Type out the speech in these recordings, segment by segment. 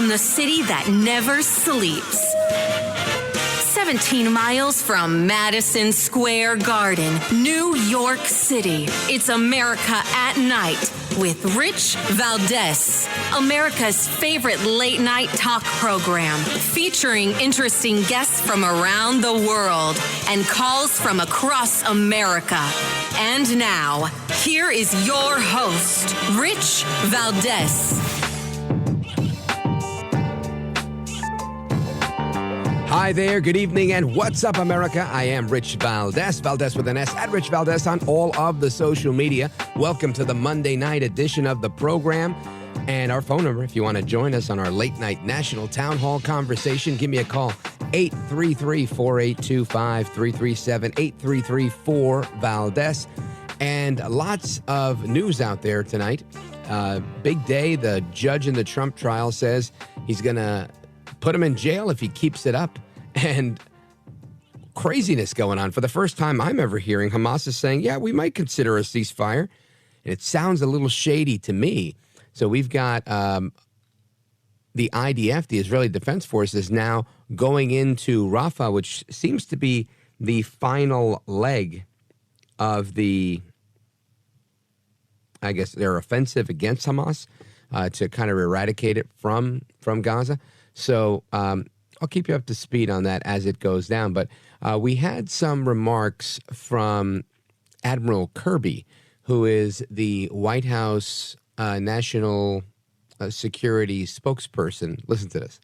from the city that never sleeps. 17 miles from Madison Square Garden, New York City. It's America at Night with Rich Valdez, America's favorite late-night talk program, featuring interesting guests from around the world and calls from across America. And now, here is your host, Rich Valdez. Hi there, good evening, and what's up, America? I am Rich Valdez, Valdez with an S, at Rich Valdez on all of the social media. Welcome to the Monday night edition of the program. And our phone number, if you want to join us on our late night national town hall conversation, give me a call, 833-4825-337, 833-4-VALDEZ. And lots of news out there tonight. Big day, the judge in the Trump trial says he's going to put him in jail if he keeps it up. And craziness going on. For the first time I'm ever hearing, Hamas is saying, yeah, we might consider a ceasefire. And it sounds a little shady to me. So we've got the IDF, the Israeli Defense Forces, now going into Rafah, which seems to be the final leg of the, I guess, their offensive against Hamas to kind of eradicate it from Gaza. So I'll keep you up to speed on that as it goes down. But we had some remarks from Admiral Kirby, who is the White House national security spokesperson. Listen to this.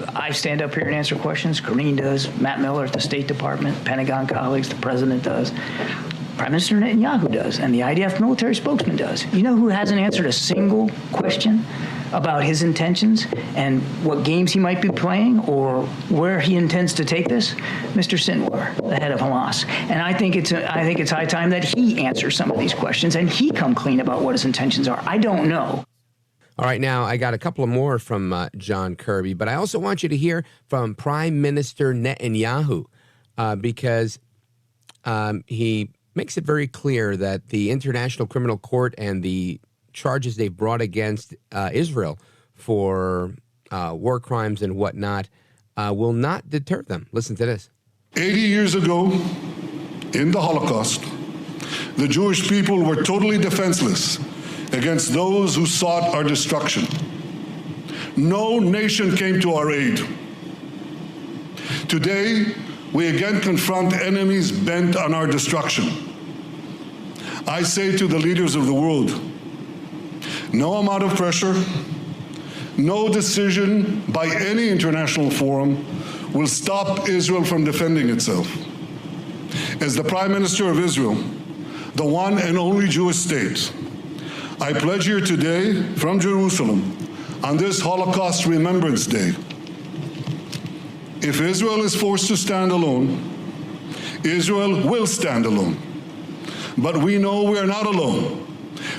I stand up here and answer questions. Karine does. Matt Miller at the State Department, Pentagon colleagues, the president does. Prime Minister Netanyahu does, and the IDF military spokesman does. You know who hasn't answered a single question about his intentions and what games he might be playing or where he intends to take this? Mr. Sinwar, the head of Hamas. And I think it's high time that he answers some of these questions and he come clean about what his intentions are. I don't know. All right, now I got a couple of more from John Kirby, but I also want you to hear from Prime Minister Netanyahu because he makes it very clear that the International Criminal Court and the charges they've brought against Israel for war crimes and whatnot will not deter them. Listen to this. 80 years ago, in the Holocaust, the Jewish people were totally defenseless against those who sought our destruction. No nation came to our aid. Today, we again confront enemies bent on our destruction. I say to the leaders of the world, no amount of pressure, no decision by any international forum will stop Israel from defending itself. As the Prime Minister of Israel, the one and only Jewish state, I pledge here today from Jerusalem on this Holocaust Remembrance Day, if Israel is forced to stand alone, Israel will stand alone. But we know we are not alone,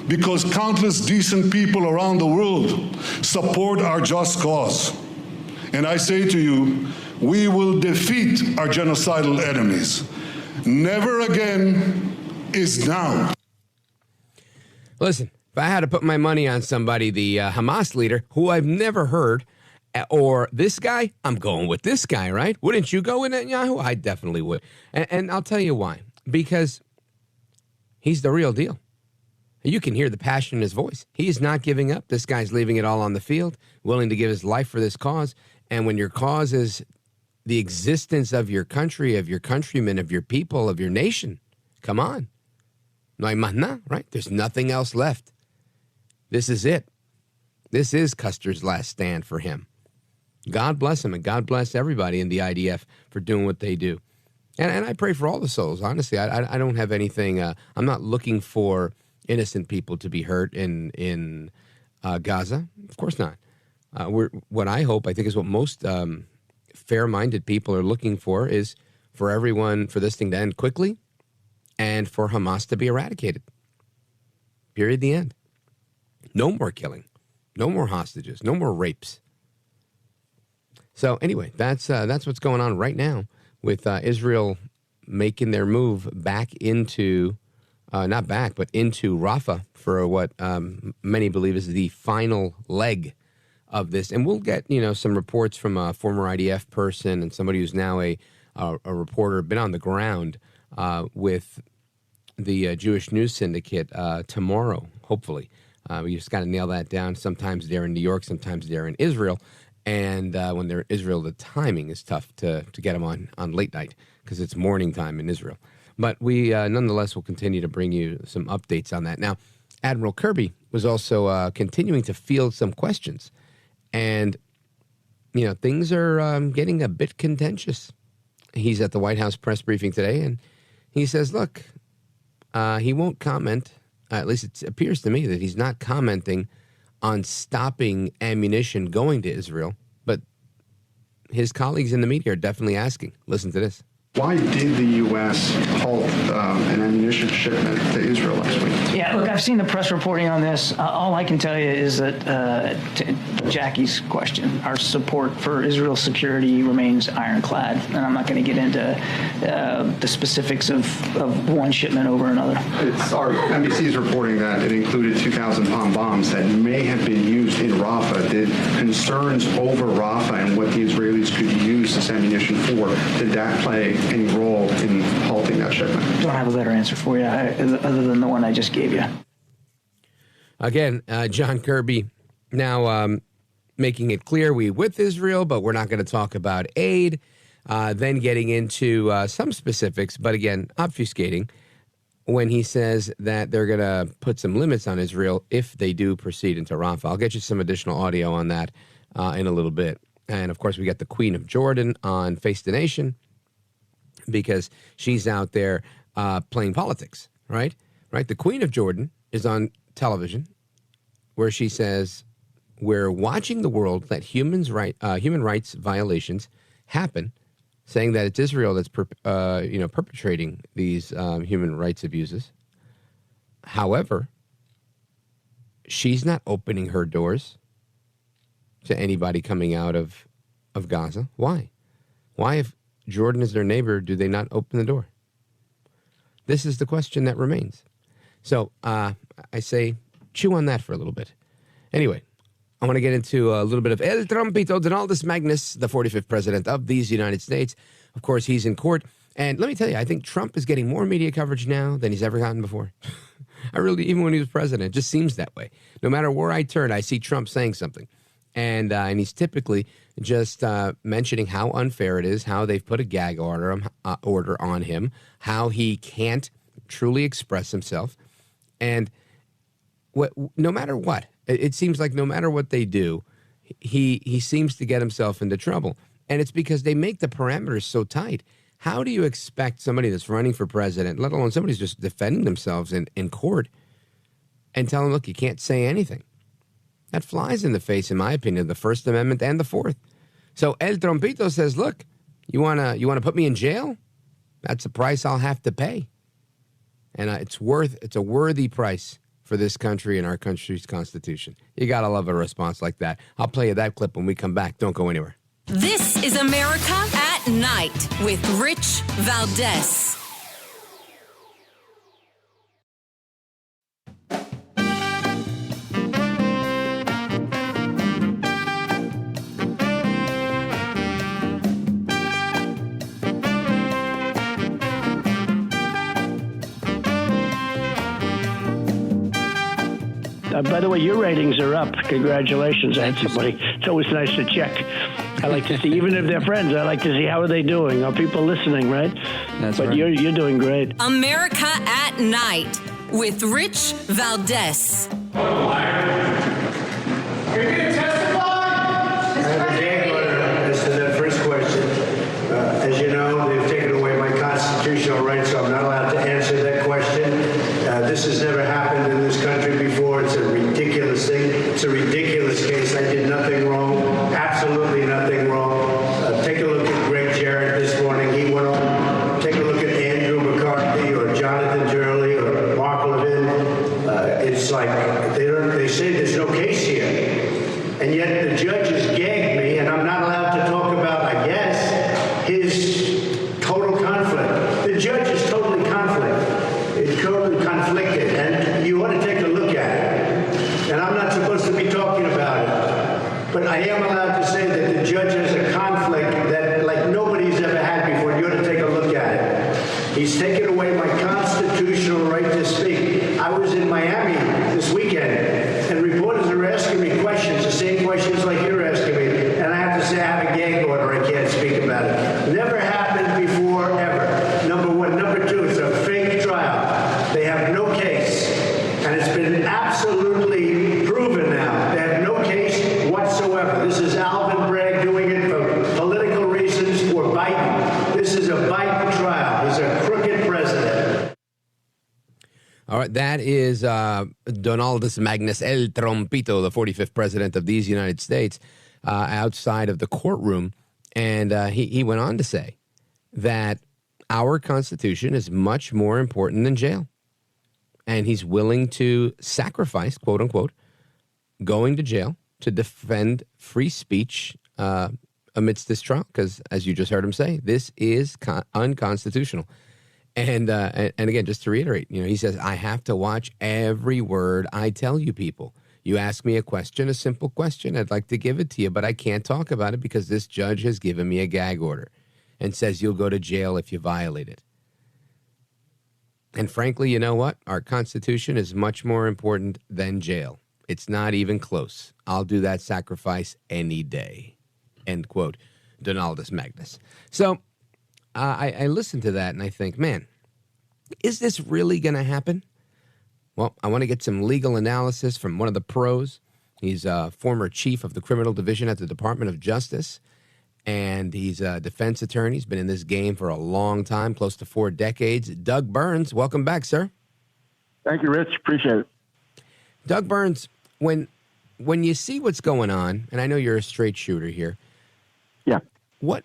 because countless decent people around the world support our just cause. And I say to you, we will defeat our genocidal enemies. Never again is now. Listen, if I had to put my money on somebody, the Hamas leader, who I've never heard, or this guy, I'm going with this guy, right? Wouldn't you go with Netanyahu? I definitely would. And I'll tell you why. Because he's the real deal. You can hear the passion in his voice. He's not giving up. This guy's leaving it all on the field, willing to give his life for this cause. And when your cause is the existence of your country, of your countrymen, of your people, of your nation, come on. No hay más nada, right? There's nothing else left. This is it. This is Custer's last stand for him. God bless him, and God bless everybody in the IDF for doing what they do. And I pray for all the souls, honestly. I don't have anything. I'm not looking for innocent people to be hurt in Gaza. Of course not. What I hope, I think, is what most fair-minded people are looking for is for everyone, for this thing to end quickly and for Hamas to be eradicated. Period. The end. No more killing. No more hostages. No more rapes. So anyway, that's what's going on right now with Israel making their move back into, not back, but into Rafah for what many believe is the final leg of this. And we'll get, some reports from a former IDF person and somebody who's now a reporter, been on the ground with the Jewish News Syndicate tomorrow, hopefully. We just got to nail that down. Sometimes they're in New York, sometimes they're in Israel. And when they're in Israel, the timing is tough to get them on late night because it's morning time in Israel. But we nonetheless will continue to bring you some updates on that. Now, Admiral Kirby was also continuing to field some questions. And, things are getting a bit contentious. He's at the White House press briefing today, and he says, look, he won't comment. At least it appears to me that he's not commenting on stopping ammunition going to Israel. But his colleagues in the media are definitely asking. Listen to this. Why did the U.S. halt an ammunition shipment to Israel last week? Yeah, look, I've seen the press reporting on this. All I can tell you is that, to Jackie's question, our support for Israel's security remains ironclad, and I'm not going to get into the specifics of one shipment over another. NBC is reporting that it included 2,000-pound bombs that may have been used in Rafah. Did concerns over Rafah and what the Israelis could use this ammunition for, did that play any role in halting that shipment? Don't have a better answer for you other than the one I just gave you. Again, John Kirby now making it clear we with Israel, but we're not going to talk about aid. Then getting into some specifics, but again, obfuscating when he says that they're going to put some limits on Israel if they do proceed into Rafah. I'll get you some additional audio on that in a little bit. And, of course, we got the Queen of Jordan on Face the Nation, because she's out there playing politics, right? Right. The Queen of Jordan is on television where she says, we're watching the world let human rights violations happen, saying that it's Israel that's perpetrating these human rights abuses. However, she's not opening her doors to anybody coming out of Gaza. Why? Why, if Jordan is their neighbor, do they not open the door? This is the question that remains. So I say chew on that for a little bit. Anyway, I want to get into a little bit of El Trumpito, Donaldus Magnus, the 45th president of these United States. Of course, he's in court. And let me tell you, I think Trump is getting more media coverage now than he's ever gotten before. Even when he was president, it just seems that way. No matter where I turn, I see Trump saying something. And he's typically just mentioning how unfair it is, how they've put a gag order on him, how he can't truly express himself. And no matter what, it seems like no matter what they do, he seems to get himself into trouble. And it's because they make the parameters so tight. How do you expect somebody that's running for president, let alone somebody who's just defending themselves in court, and tell them, look, you can't say anything? That flies in the face, in my opinion, of the First Amendment and the Fourth. So El Trumpito says, look, you wanna put me in jail? That's the price I'll have to pay. And it's a worthy price for this country and our country's Constitution. You got to love a response like that. I'll play you that clip when we come back. Don't go anywhere. This is America at Night with Rich Valdez. By the way, your ratings are up. Congratulations. I had somebody. It's always nice to check. I like to see, even if they're friends, I like to see how are they doing. Are people listening, right? That's but right. You're doing great. America at Night with Rich Valdez. I have a gag order as to that first question. As you know, they've taken away my constitutional rights, so I'm not allowed to answer that question. This has never happened in this country before. It's a ridiculous thing. It's a ridiculous case. I did nothing wrong, absolutely nothing wrong. Take a look at Greg Jarrett this morning. He went on. Take a look at Andrew McCarthy or Jonathan Turley or Mark Levin. It's like they say there's no case here. And yet the judges gagged me, and I'm not allowed to talk about, I guess, his total conflict. The judge is totally conflicted, and you ought to take a look at it. And I'm not supposed to be talking about it. But gag order, I can't speak about it. Never happened before, ever. Number one. Number two, it's a fake trial. They have no case. And it's been absolutely proven now. They have no case whatsoever. This is Alvin Bragg doing it for political reasons for Biden. This is a Biden trial. He's a crooked president. All right, that is Donaldus Magnus El Trompito, the 45th president of these United States, outside of the courtroom. And he went on to say that our Constitution is much more important than jail. And he's willing to sacrifice, quote unquote, going to jail to defend free speech amidst this trial. Because, as you just heard him say, this is unconstitutional. And again, just to reiterate, he says, I have to watch every word I tell you people. You ask me a question, a simple question, I'd like to give it to you, but I can't talk about it because this judge has given me a gag order and says you'll go to jail if you violate it. And frankly, you know what? Our Constitution is much more important than jail. It's not even close. I'll do that sacrifice any day. End quote. Donaldus Magnus. So I listen to that and I think, man, is this really going to happen? Well, I want to get some legal analysis from one of the pros. He's a former chief of the criminal division at the Department of Justice, and he's a defense attorney. He's been in this game for a long time, close to 4 decades. Doug Burns, welcome back, sir. Thank you, Rich. Appreciate it. Doug Burns, when you see what's going on, and I know you're a straight shooter here. Yeah. Well,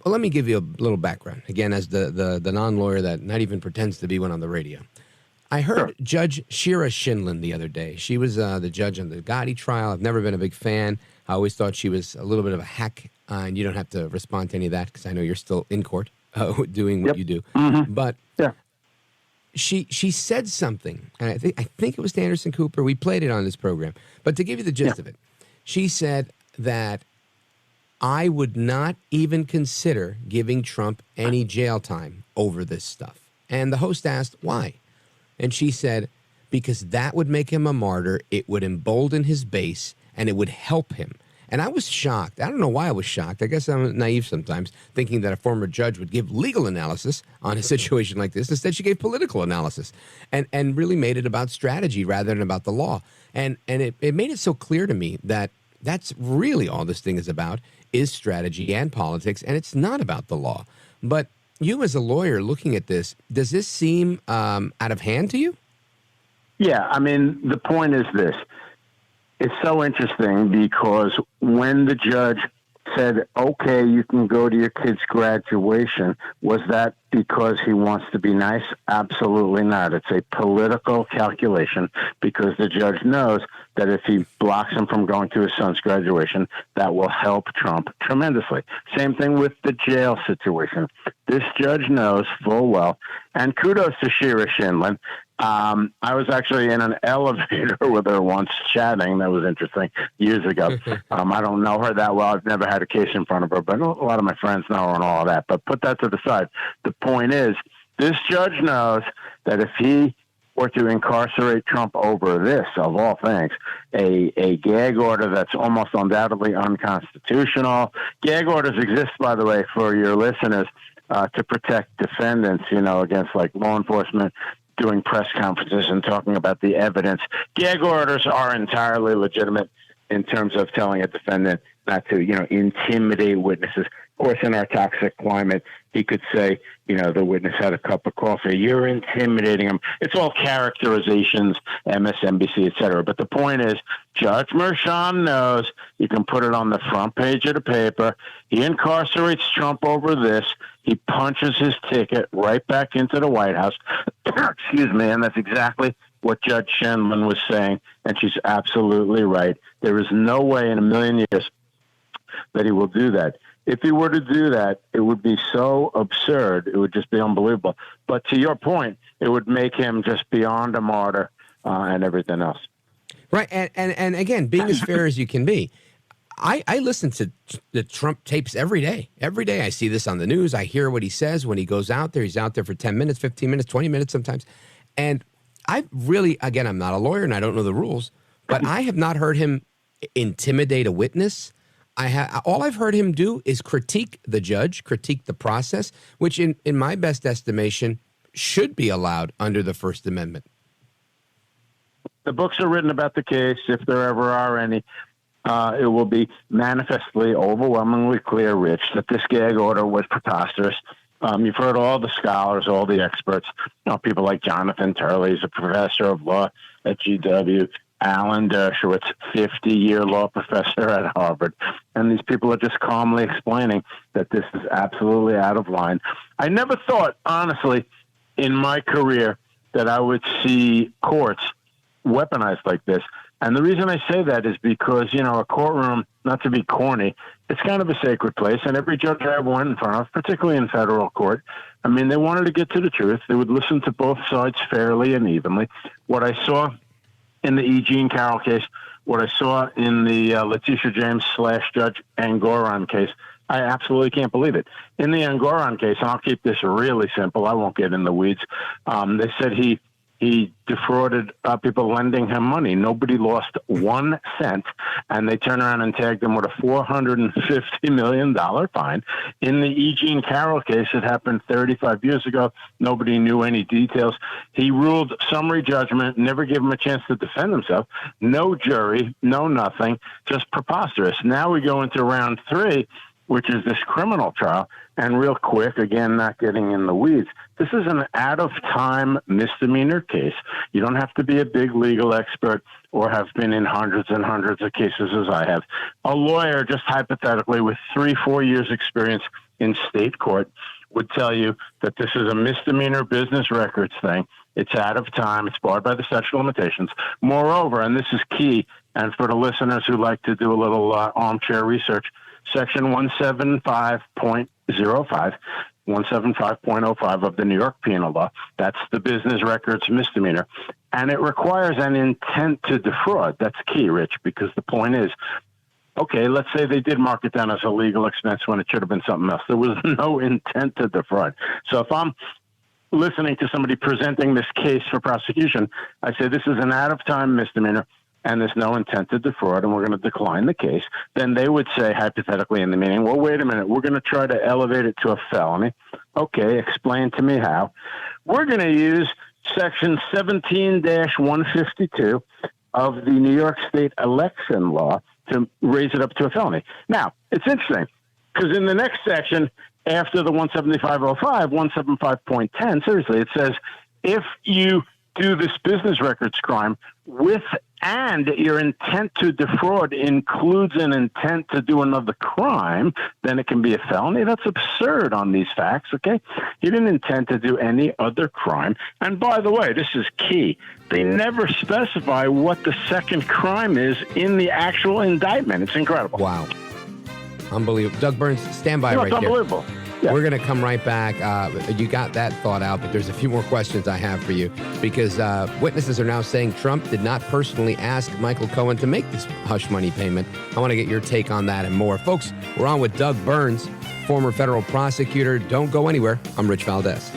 let me give you a little background, again, as the non-lawyer that not even pretends to be one on the radio. I heard Judge Shira Shinlin the other day. She was the judge on the Gotti trial. I've never been a big fan. I always thought she was a little bit of a hack, and you don't have to respond to any of that because I know you're still in court doing what you do. Mm-hmm. But she said something, and I think it was to Anderson Cooper. We played it on this program. But to give you the gist of it, she said that I would not even consider giving Trump any jail time over this stuff. And the host asked, why? And she said, because that would make him a martyr, it would embolden his base, and it would help him. And I was shocked. I don't know why I was shocked. I guess I'm naive sometimes, thinking that a former judge would give legal analysis on a situation like this. Instead, she gave political analysis and really made it about strategy rather than about the law. And it made it so clear to me that that's really all this thing is about, is strategy and politics, and it's not about the law. But you as a lawyer looking at this, does this seem out of hand to you? Yeah, I mean, the point is this. It's so interesting because when the judge said, okay, you can go to your kid's graduation, was that because he wants to be nice? Absolutely not. It's a political calculation because the judge knows that if he blocks him from going to his son's graduation, that will help Trump tremendously. Same thing with the jail situation. This judge knows full well, and kudos to Shira Shinlin. I was actually in an elevator with her once chatting. That was interesting years ago. I don't know her that well. I've never had a case in front of her, but a lot of my friends know her and all of that. But put that to the side. The point is, this judge knows that if he were to incarcerate Trump over this, of all things, a gag order that's almost undoubtedly unconstitutional. Gag orders exist, by the way, for your listeners, to protect defendants, against like law enforcement doing press conferences and talking about the evidence. Gag orders are entirely legitimate in terms of telling a defendant not to, intimidate witnesses. Of course, in our toxic climate, he could say, the witness had a cup of coffee. You're intimidating him. It's all characterizations, MSNBC, et cetera. But the point is, Judge Merchan knows you can put it on the front page of the paper. He incarcerates Trump over this. He punches his ticket right back into the White House. Excuse me. And that's exactly what Judge Shinlin was saying. And she's absolutely right. There is no way in a million years that he will do that. If he were to do that, it would be so absurd. It would just be unbelievable. But to your point, it would make him just beyond a martyr and everything else. Right. And again, being as fair as you can be, I listen to the Trump tapes every day. Every day I see this on the news. I hear what he says when he goes out there. He's out there for 10 minutes, 15 minutes, 20 minutes sometimes. And I really, again, I'm not a lawyer and I don't know the rules, but I have not heard him intimidate a witness. all I've heard him do is critique the judge, critique the process, which in my best estimation should be allowed under the First Amendment. The books are written about the case, if there ever are any. It will be manifestly, overwhelmingly clear, Rich, that this gag order was preposterous. You've heard all the scholars, all the experts, people like Jonathan Turley, he's a professor of law at GW, Alan Dershowitz, 50-year law professor at Harvard. And these people are just calmly explaining that this is absolutely out of line. I never thought, honestly, in my career that I would see courts weaponized like this. And the reason I say that is because, a courtroom, not to be corny, it's kind of a sacred place. And every judge I ever went in front of, particularly in federal court, they wanted to get to the truth. They would listen to both sides fairly and evenly. What I saw in the E. Jean Carroll case, what I saw in the Letitia James / Judge Angoran case, I absolutely can't believe it. In the Angoran case, and I'll keep this really simple, I won't get in the weeds, they said he defrauded people lending him money. Nobody lost 1 cent, and they turned around and tagged him with a $450 million fine. In the E. Jean Carroll case, it happened 35 years ago. Nobody knew any details. He ruled summary judgment, never gave him a chance to defend himself. No jury, no nothing, just preposterous. Now we go into round 3, which is this criminal trial. And real quick, again, not getting in the weeds, this is an out-of-time misdemeanor case. You don't have to be a big legal expert or have been in hundreds and hundreds of cases as I have. A lawyer, just hypothetically, with 3-4 years experience in state court would tell you that this is a misdemeanor business records thing. It's out of time. It's barred by the statute of limitations. Moreover, and this is key, and for the listeners who like to do a little armchair research, Section 175.05, 175.05 of the New York Penal Law, that's the business records misdemeanor, and it requires an intent to defraud. That's key, Rich, because the point is, okay, let's say they did mark it down as a legal expense when it should have been something else. There was no intent to defraud. So if I'm listening to somebody presenting this case for prosecution, I say this is an out-of-time misdemeanor, and there's no intent to defraud, and we're going to decline the case, then they would say, hypothetically in the meeting, well, wait a minute, we're going to try to elevate it to a felony. Okay, explain to me how. We're going to use Section 17-152 of the New York State election law to raise it up to a felony. Now, it's interesting, because in the next section, after the 175.05, 175.10, seriously, it says, if you do this business records crime with and your intent to defraud includes an intent to do another crime, then it can be a felony. That's absurd on these facts, okay? He didn't intend to do any other crime. And by the way, this is key. They never specify what the second crime is in the actual indictment. It's incredible. Wow. Unbelievable. Doug Burns, stand by right it's unbelievable. here. Yeah. We're going to come right back. You got that thought out, but there's a few more questions I have for you because witnesses are now saying Trump did not personally ask Michael Cohen to make this hush money payment. I want to get your take on that and more. Folks, we're on with Doug Burns, former federal prosecutor. Don't go anywhere. I'm Rich Valdez.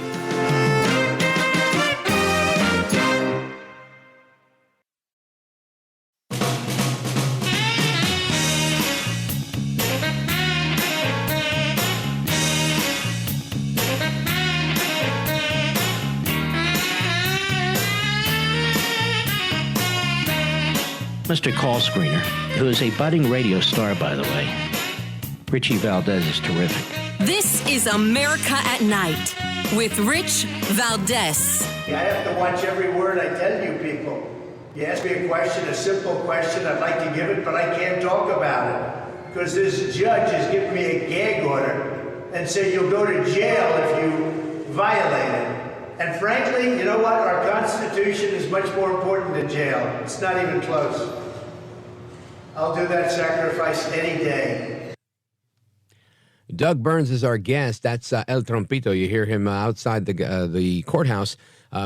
Mr. Call Screener, who is a budding radio star, by the way. Richie Valdez is terrific. This is America at Night with Rich Valdez. I have to watch every word I tell you people. You ask me a question, a simple question, I'd like to give it, but I can't talk about it. Because this judge has given me a gag order and said you'll go to jail if you violate it. And frankly, you know what? Our Constitution is much more important than jail. It's not even close. I'll do that sacrifice any day. Doug Burns is our guest. That's El Trompito. You hear him outside the courthouse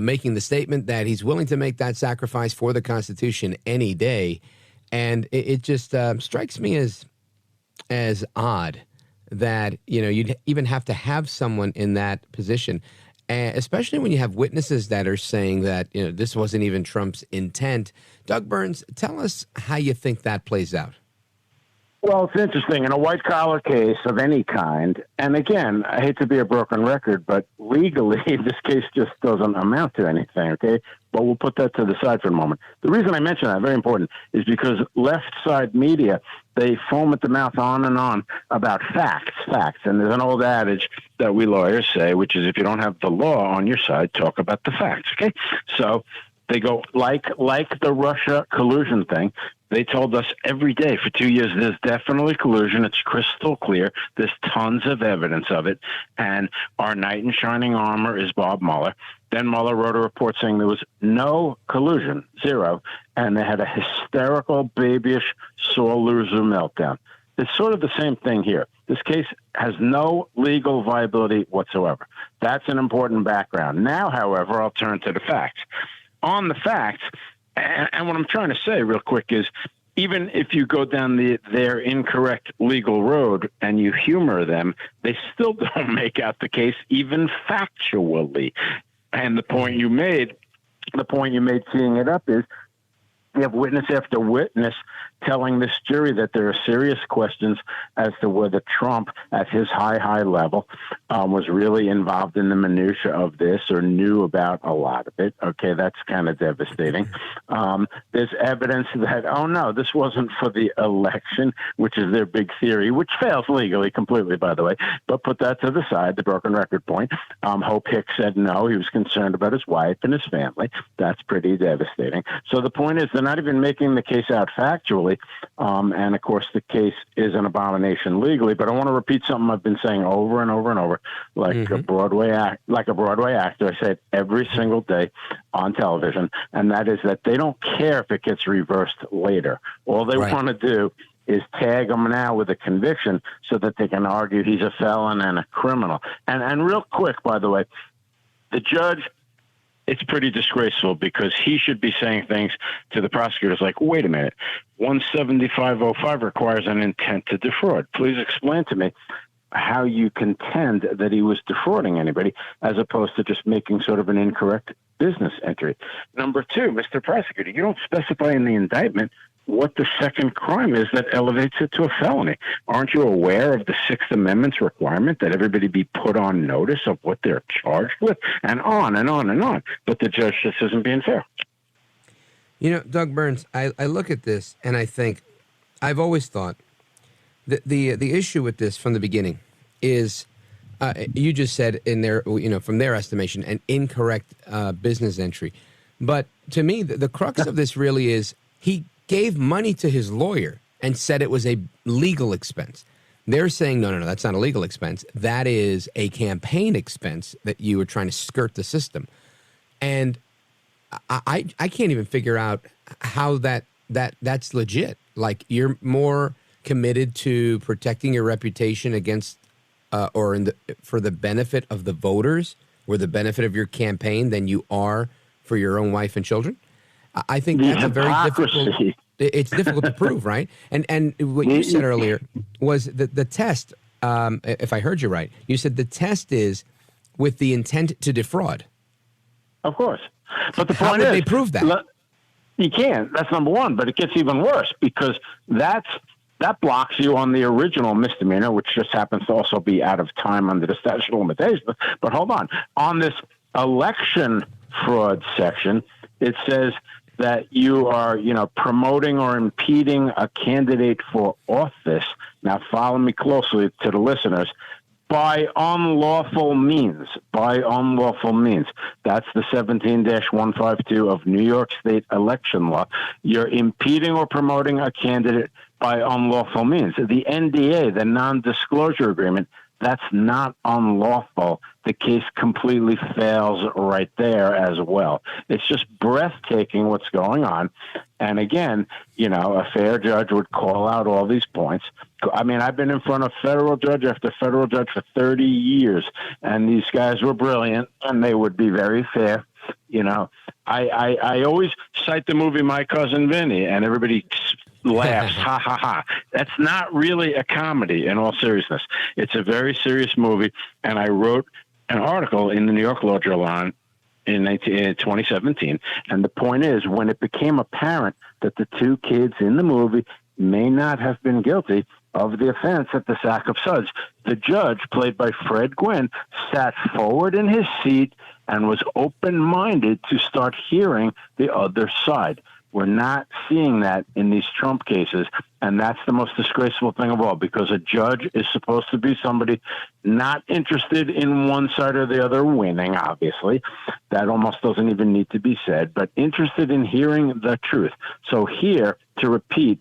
making the statement that he's willing to make that sacrifice for the Constitution any day. And it just strikes me as odd that, you'd even have to have someone in that position, especially when you have witnesses that are saying that, this wasn't even Trump's intent. Doug Burns, tell us how you think that plays out. Well, it's interesting. In a white-collar case of any kind, and again, I hate to be a broken record, but legally, this case just doesn't amount to anything, okay? But we'll put that to the side for a moment. The reason I mention that, very important, is because left-side media, they foam at the mouth on and on about facts. And there's an old adage that we lawyers say, which is if you don't have the law on your side, talk about the facts, okay? So they go, like the Russia collusion thing, they told us every day for 2 years, there's definitely collusion. It's crystal clear. There's tons of evidence of it. And our knight in shining armor is Bob Mueller. Then Mueller wrote a report saying there was no collusion, zero. And they had a hysterical, babyish, sore loser meltdown. It's sort of the same thing here. This case has no legal viability whatsoever. That's an important background. Now, however, I'll turn to the facts. On the facts, and what I'm trying to say real quick is, even if you go down their incorrect legal road and you humor them, they still don't make out the case, even factually. And the point you made teeing it up is, you have witness after witness telling this jury that there are serious questions as to whether Trump, at his high level, was really involved in the minutia of this or knew about a lot of it. Okay, that's kind of devastating. There's evidence that, oh, no, this wasn't for the election, which is their big theory, which fails legally completely, by the way. But put that to the side, the broken record point. Hope Hicks said no. He was concerned about his wife and his family. That's pretty devastating. So the point is, they're not even making the case out factually. And of course, the case is an abomination legally. But I want to repeat something I've been saying over and over and over, like a Broadway actor. I say it every single day on television, and that is that they don't care if it gets reversed later. All they want to do is tag him now with a conviction so that they can argue he's a felon and a criminal. And real quick, by the way, the judge, it's pretty disgraceful because he should be saying things to the prosecutors like, wait a minute, 17505 requires an intent to defraud. Please explain to me how you contend that he was defrauding anybody as opposed to just making sort of an incorrect business entry. Number two, Mr. Prosecutor, you don't specify in the indictment what the second crime is that elevates it to a felony. Aren't you aware of the Sixth Amendment's requirement that everybody be put on notice of what they're charged with? And on and on and on. But the judge just isn't being fair. You know, Doug Burns, I look at this and I think, I've always thought that the issue with this from the beginning is, you just said in their, from their estimation, an incorrect business entry. But to me, the crux of this really is he gave money to his lawyer and said it was a legal expense. They're saying, no, that's not a legal expense. That is a campaign expense that you were trying to skirt the system. And I can't even figure out how that's legit. Like, you're more committed to protecting your reputation against for the benefit of the voters or the benefit of your campaign than you are for your own wife and children. I think that's a very difficult. It's difficult to prove, right? And what you said earlier was that the test. If I heard you right, you said the test is with the intent to defraud. Of course, but the point how would they prove that? You can't. That's number one. But it gets even worse because that blocks you on the original misdemeanor, which just happens to also be out of time under the statute of limitations. But hold on this election fraud section, it says that you are, promoting or impeding a candidate for office. Now, follow me closely to the listeners. By unlawful means. That's the 17-152 of New York State election law. You're impeding or promoting a candidate by unlawful means. The NDA, the non-disclosure agreement, that's not unlawful. The case completely fails right there as well. It's just breathtaking what's going on. And again, a fair judge would call out all these points. I mean, I've been in front of federal judge after federal judge for 30 years, and these guys were brilliant, and they would be very fair. I always cite the movie My Cousin Vinny, and everybody laughs, ha, ha, ha. That's not really a comedy, in all seriousness. It's a very serious movie, and I wrote an article in the New York Law Journal in 2017, and the point is, when it became apparent that the two kids in the movie may not have been guilty of the offense at the sack of Suds. The judge, played by Fred Gwynne, sat forward in his seat and was open-minded to start hearing the other side. We're not seeing that in these Trump cases, and that's the most disgraceful thing of all, because a judge is supposed to be somebody not interested in one side or the other winning, obviously. That almost doesn't even need to be said, but interested in hearing the truth. So here, to repeat,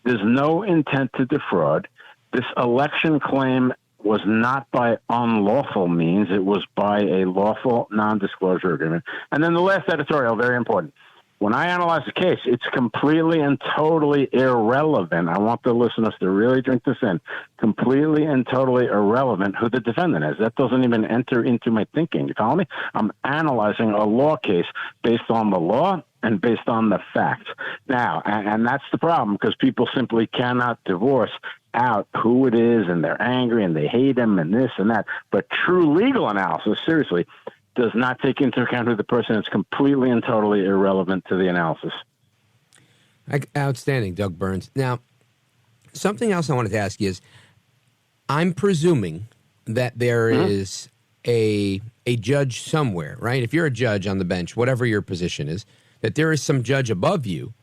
there's no intent to defraud. This election claim was not by unlawful means. It was by a lawful non-disclosure agreement. And then the last editorial, very important. When I analyze the case, it's completely and totally irrelevant. I want the listeners to really drink this in. Completely and totally irrelevant who the defendant is. That doesn't even enter into my thinking. You follow me? I'm analyzing a law case based on the law and based on the facts. Now, and that's the problem, because people simply cannot divorce out who it is, and they're angry and they hate him and this and that. But true legal analysis, seriously, does not take into account who the person is. Completely and totally irrelevant to the analysis. Outstanding, Doug Burns. Now, something else I wanted to ask you is, I'm presuming that there is a judge somewhere, right? If you're a judge on the bench, whatever your position is, that there is some judge above you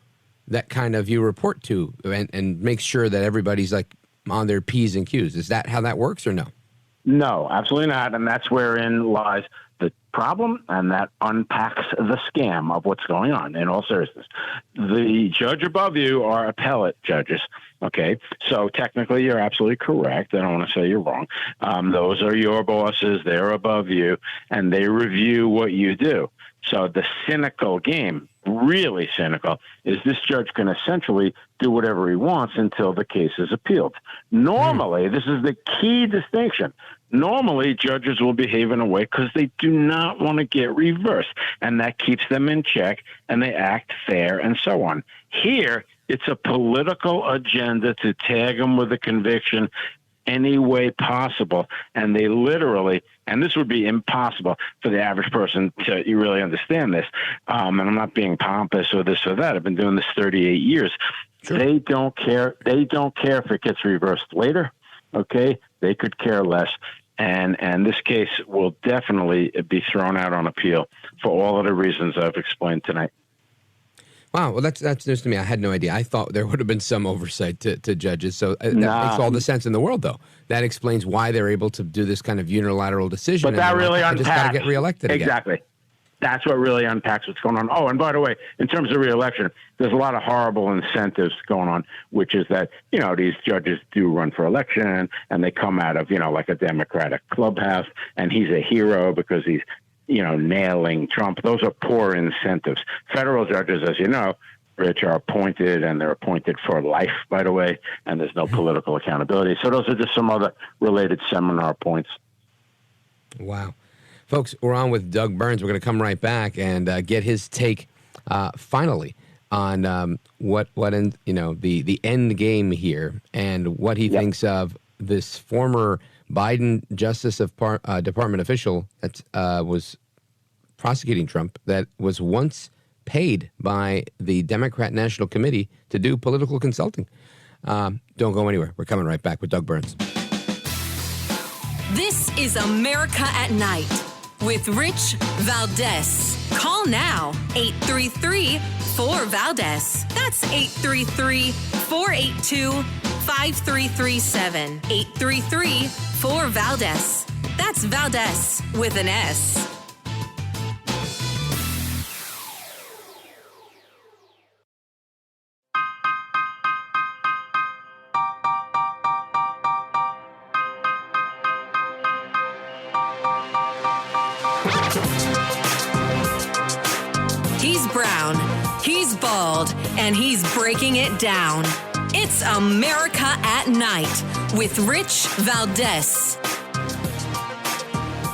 that kind of you report to and makes sure that everybody's like on their P's and Q's. Is that how that works or no? No, absolutely not. And that's wherein lies the problem, and that unpacks the scam of what's going on, in all seriousness. The judge above you are appellate judges, okay? So technically you're absolutely correct. I don't want to say you're wrong. Those are your bosses. They're above you, and they review what you do. So the cynical game, really cynical, is this judge can essentially do whatever he wants until the case is appealed. Normally, this is the key distinction. Normally, judges will behave in a way because they do not want to get reversed, and that keeps them in check, and they act fair and so on. Here, it's a political agenda to tag them with a conviction any way possible, and they literally, and this would be impossible for the average person to really understand this, and I'm not being pompous or this or that. I've been doing this 38 years. Sure. They don't care. They don't care if it gets reversed later. Okay, they could care less, and this case will definitely be thrown out on appeal for all of the reasons I've explained tonight. Wow, well, that's news to me. I had no idea. I thought there would have been some oversight to judges. So that makes all the sense in the world, though. That explains why they're able to do this kind of unilateral decision. But that really unpacks. I just got to get reelected exactly. Again. That's what really unpacks what's going on. Oh, and by the way, in terms of reelection, there's a lot of horrible incentives going on, which is that, these judges do run for election, and they come out of, like a Democratic clubhouse, and he's a hero because he's, nailing Trump. Those are poor incentives. Federal judges, as you know, Rich, are appointed, and they're appointed for life, by the way, and there's no political accountability. So those are just some other related seminar points. Wow. Folks, we're on with Doug Burns. We're going to come right back and get his take finally on the end game here and what he thinks of this former Biden Justice of Department official that was prosecuting Trump that was once paid by the Democrat National Committee to do political consulting. Don't go anywhere. We're coming right back with Doug Burns. This is America at Night with Rich Valdez. Call now, 833-4-VALDEZ. That's 833-482-5337. 833-4-VALDEZ. That's Valdez with an S. He's brown, he's bald, and he's breaking it down. It's America at Night with Rich Valdez.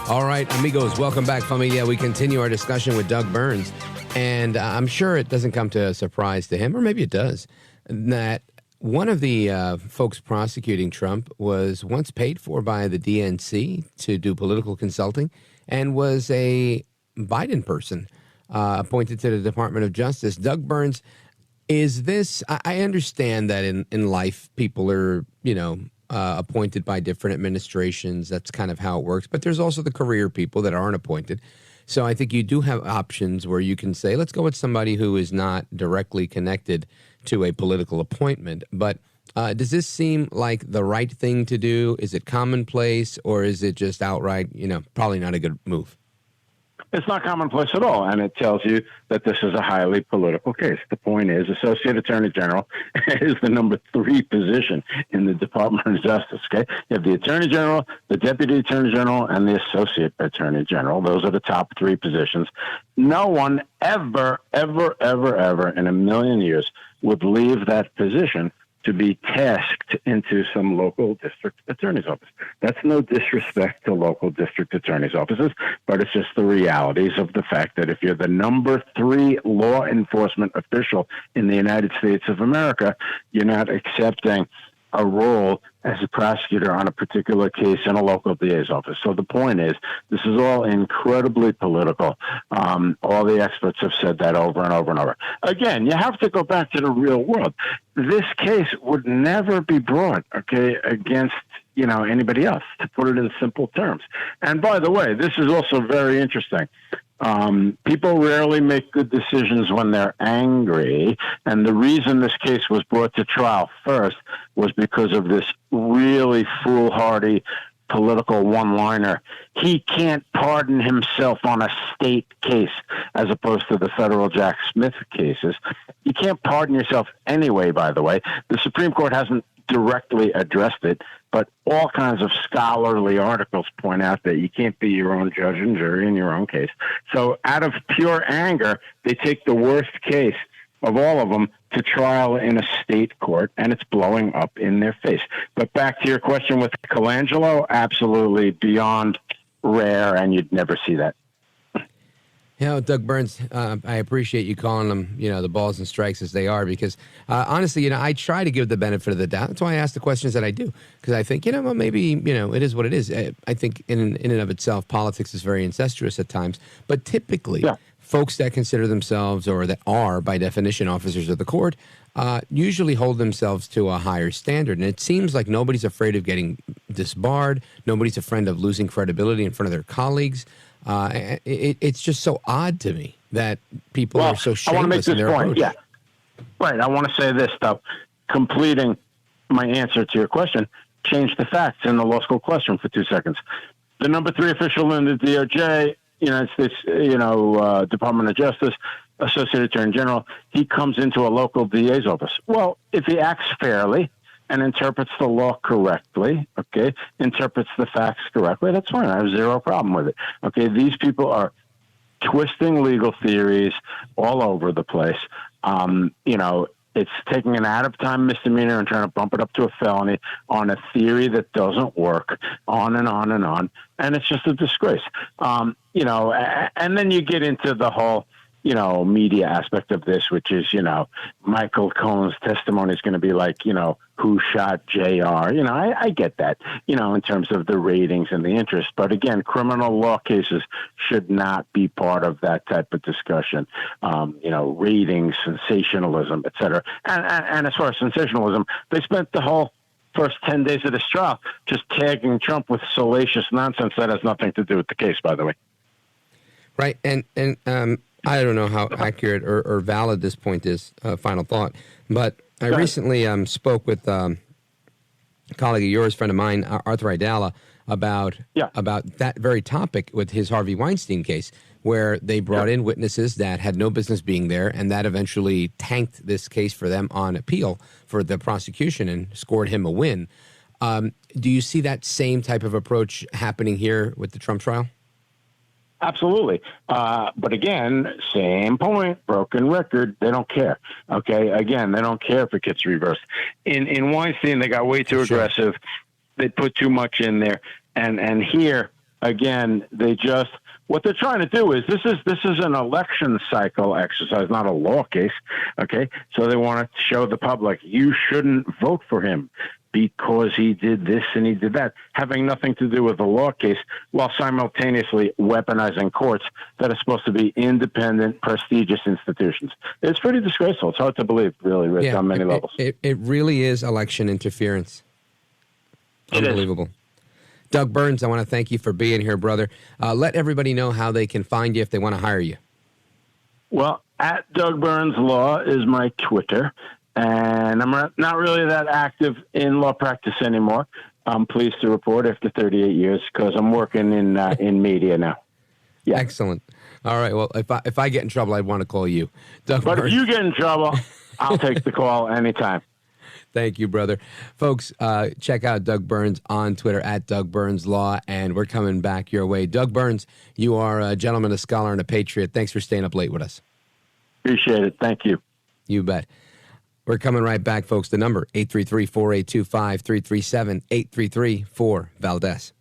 All right, amigos, welcome back, familia. We continue our discussion with Doug Burns, and I'm sure it doesn't come to a surprise to him, or maybe it does, that one of the folks prosecuting Trump was once paid for by the DNC to do political consulting and was a Biden person appointed to the Department of Justice. Doug Burns, Is this, I understand that in life, people are, appointed by different administrations. That's kind of how it works. But there's also the career people that aren't appointed. So I think you do have options where you can say, let's go with somebody who is not directly connected to a political appointment. But does this seem like the right thing to do? Is it commonplace, or is it just outright, probably not a good move? It's not commonplace at all, and it tells you that this is a highly political case. The point is, Associate Attorney General is the number 3 position in the Department of Justice, okay? You have the Attorney General, the Deputy Attorney General, and the Associate Attorney General. Those are the top 3 positions. No one ever in a million years would leave that position to be tasked into some local district attorney's office. That's no disrespect to local district attorney's offices, but it's just the realities of the fact that if you're the number 3 law enforcement official in the United States of America, you're not accepting a role as a prosecutor on a particular case in a local DA's office. So the point is, this is all incredibly political. All the experts have said that over and over and over. Again, you have to go back to the real world. This case would never be brought, against anybody else, to put it in simple terms. And by the way, this is also very interesting. People rarely make good decisions when they're angry. And the reason this case was brought to trial first was because of this really foolhardy political one-liner. He can't pardon himself on a state case as opposed to the federal Jack Smith cases. You can't pardon yourself anyway, by the way. The Supreme Court hasn't directly addressed it, but all kinds of scholarly articles point out that you can't be your own judge and jury in your own case. So out of pure anger, they take the worst case of all of them to trial in a state court, and it's blowing up in their face. But back to your question with Colangelo, absolutely beyond rare, and you'd never see that. Doug Burns, I appreciate you calling them, the balls and strikes as they are, because honestly, I try to give the benefit of the doubt. That's why I ask the questions that I do, because I think, maybe, it is what it is. I think in and of itself, politics is very incestuous at times, but typically folks that consider themselves or that are, by definition, officers of the court, usually hold themselves to a higher standard. And it seems like nobody's afraid of getting disbarred. Nobody's afraid of losing credibility in front of their colleagues. It's just so odd to me that people are so shameless in their approach. Yeah, right. I want to say this, though. Completing my answer to your question, change the facts in the law school question for 2 seconds. The number 3 official in the DOJ, United States, Department of Justice, Associate Attorney General, he comes into a local DA's office. Well, if he acts fairly and interprets the law correctly, interprets the facts correctly, that's fine. I have zero problem with it. These people are twisting legal theories all over the place. It's taking an out-of-time misdemeanor and trying to bump it up to a felony on a theory that doesn't work, on and on and on. And it's just a disgrace. And then you get into the whole, media aspect of this, which is, Michael Cohen's testimony is going to be like, who shot JR? I get that, in terms of the ratings and the interest. But again, criminal law cases should not be part of that type of discussion. Ratings, sensationalism, et cetera. And as far as sensationalism, they spent the whole first 10 days of this trial just tagging Trump with salacious nonsense that has nothing to do with the case, by the way. Right. And I don't know how accurate or valid this point is, final thought, but I recently spoke with a colleague of yours, friend of mine, Arthur Aidala, about that very topic with his Harvey Weinstein case, where they brought in witnesses that had no business being there, and that eventually tanked this case for them on appeal for the prosecution and scored him a win. Do you see that same type of approach happening here with the Trump trial? Absolutely. But again, same point, broken record. They don't care. Again, they don't care if it gets reversed. In Weinstein, they got way too aggressive. They put too much in there. And here, again, what they're trying to do is this is an election cycle exercise, not a law case. So they want to show the public, you shouldn't vote for him. because he did this and he did that, having nothing to do with the law case, while simultaneously weaponizing courts that are supposed to be independent, prestigious institutions. It's pretty disgraceful. It's hard to believe, really, Rich, on many levels. It really is election interference. Unbelievable. Doug Burns, I want to thank you for being here, brother. Let everybody know how they can find you if they want to hire you. Well, at Doug Burns Law is my Twitter, and I'm not really that active in law practice anymore. I'm pleased to report after 38 years because I'm working in media now. Yeah. Excellent. All right. Well, if I get in trouble, I'd want to call you. Doug But Burns. if you get in trouble, I'll take the call anytime. Thank you, brother. Folks, check out Doug Burns on Twitter at Doug Burns Law, and we're coming back your way. Doug Burns, you are a gentleman, a scholar, and a patriot. Thanks for staying up late with us. Appreciate it. Thank you. You bet. We're coming right back, folks. The number, 833-482-5337, 833-4-VALDEZ.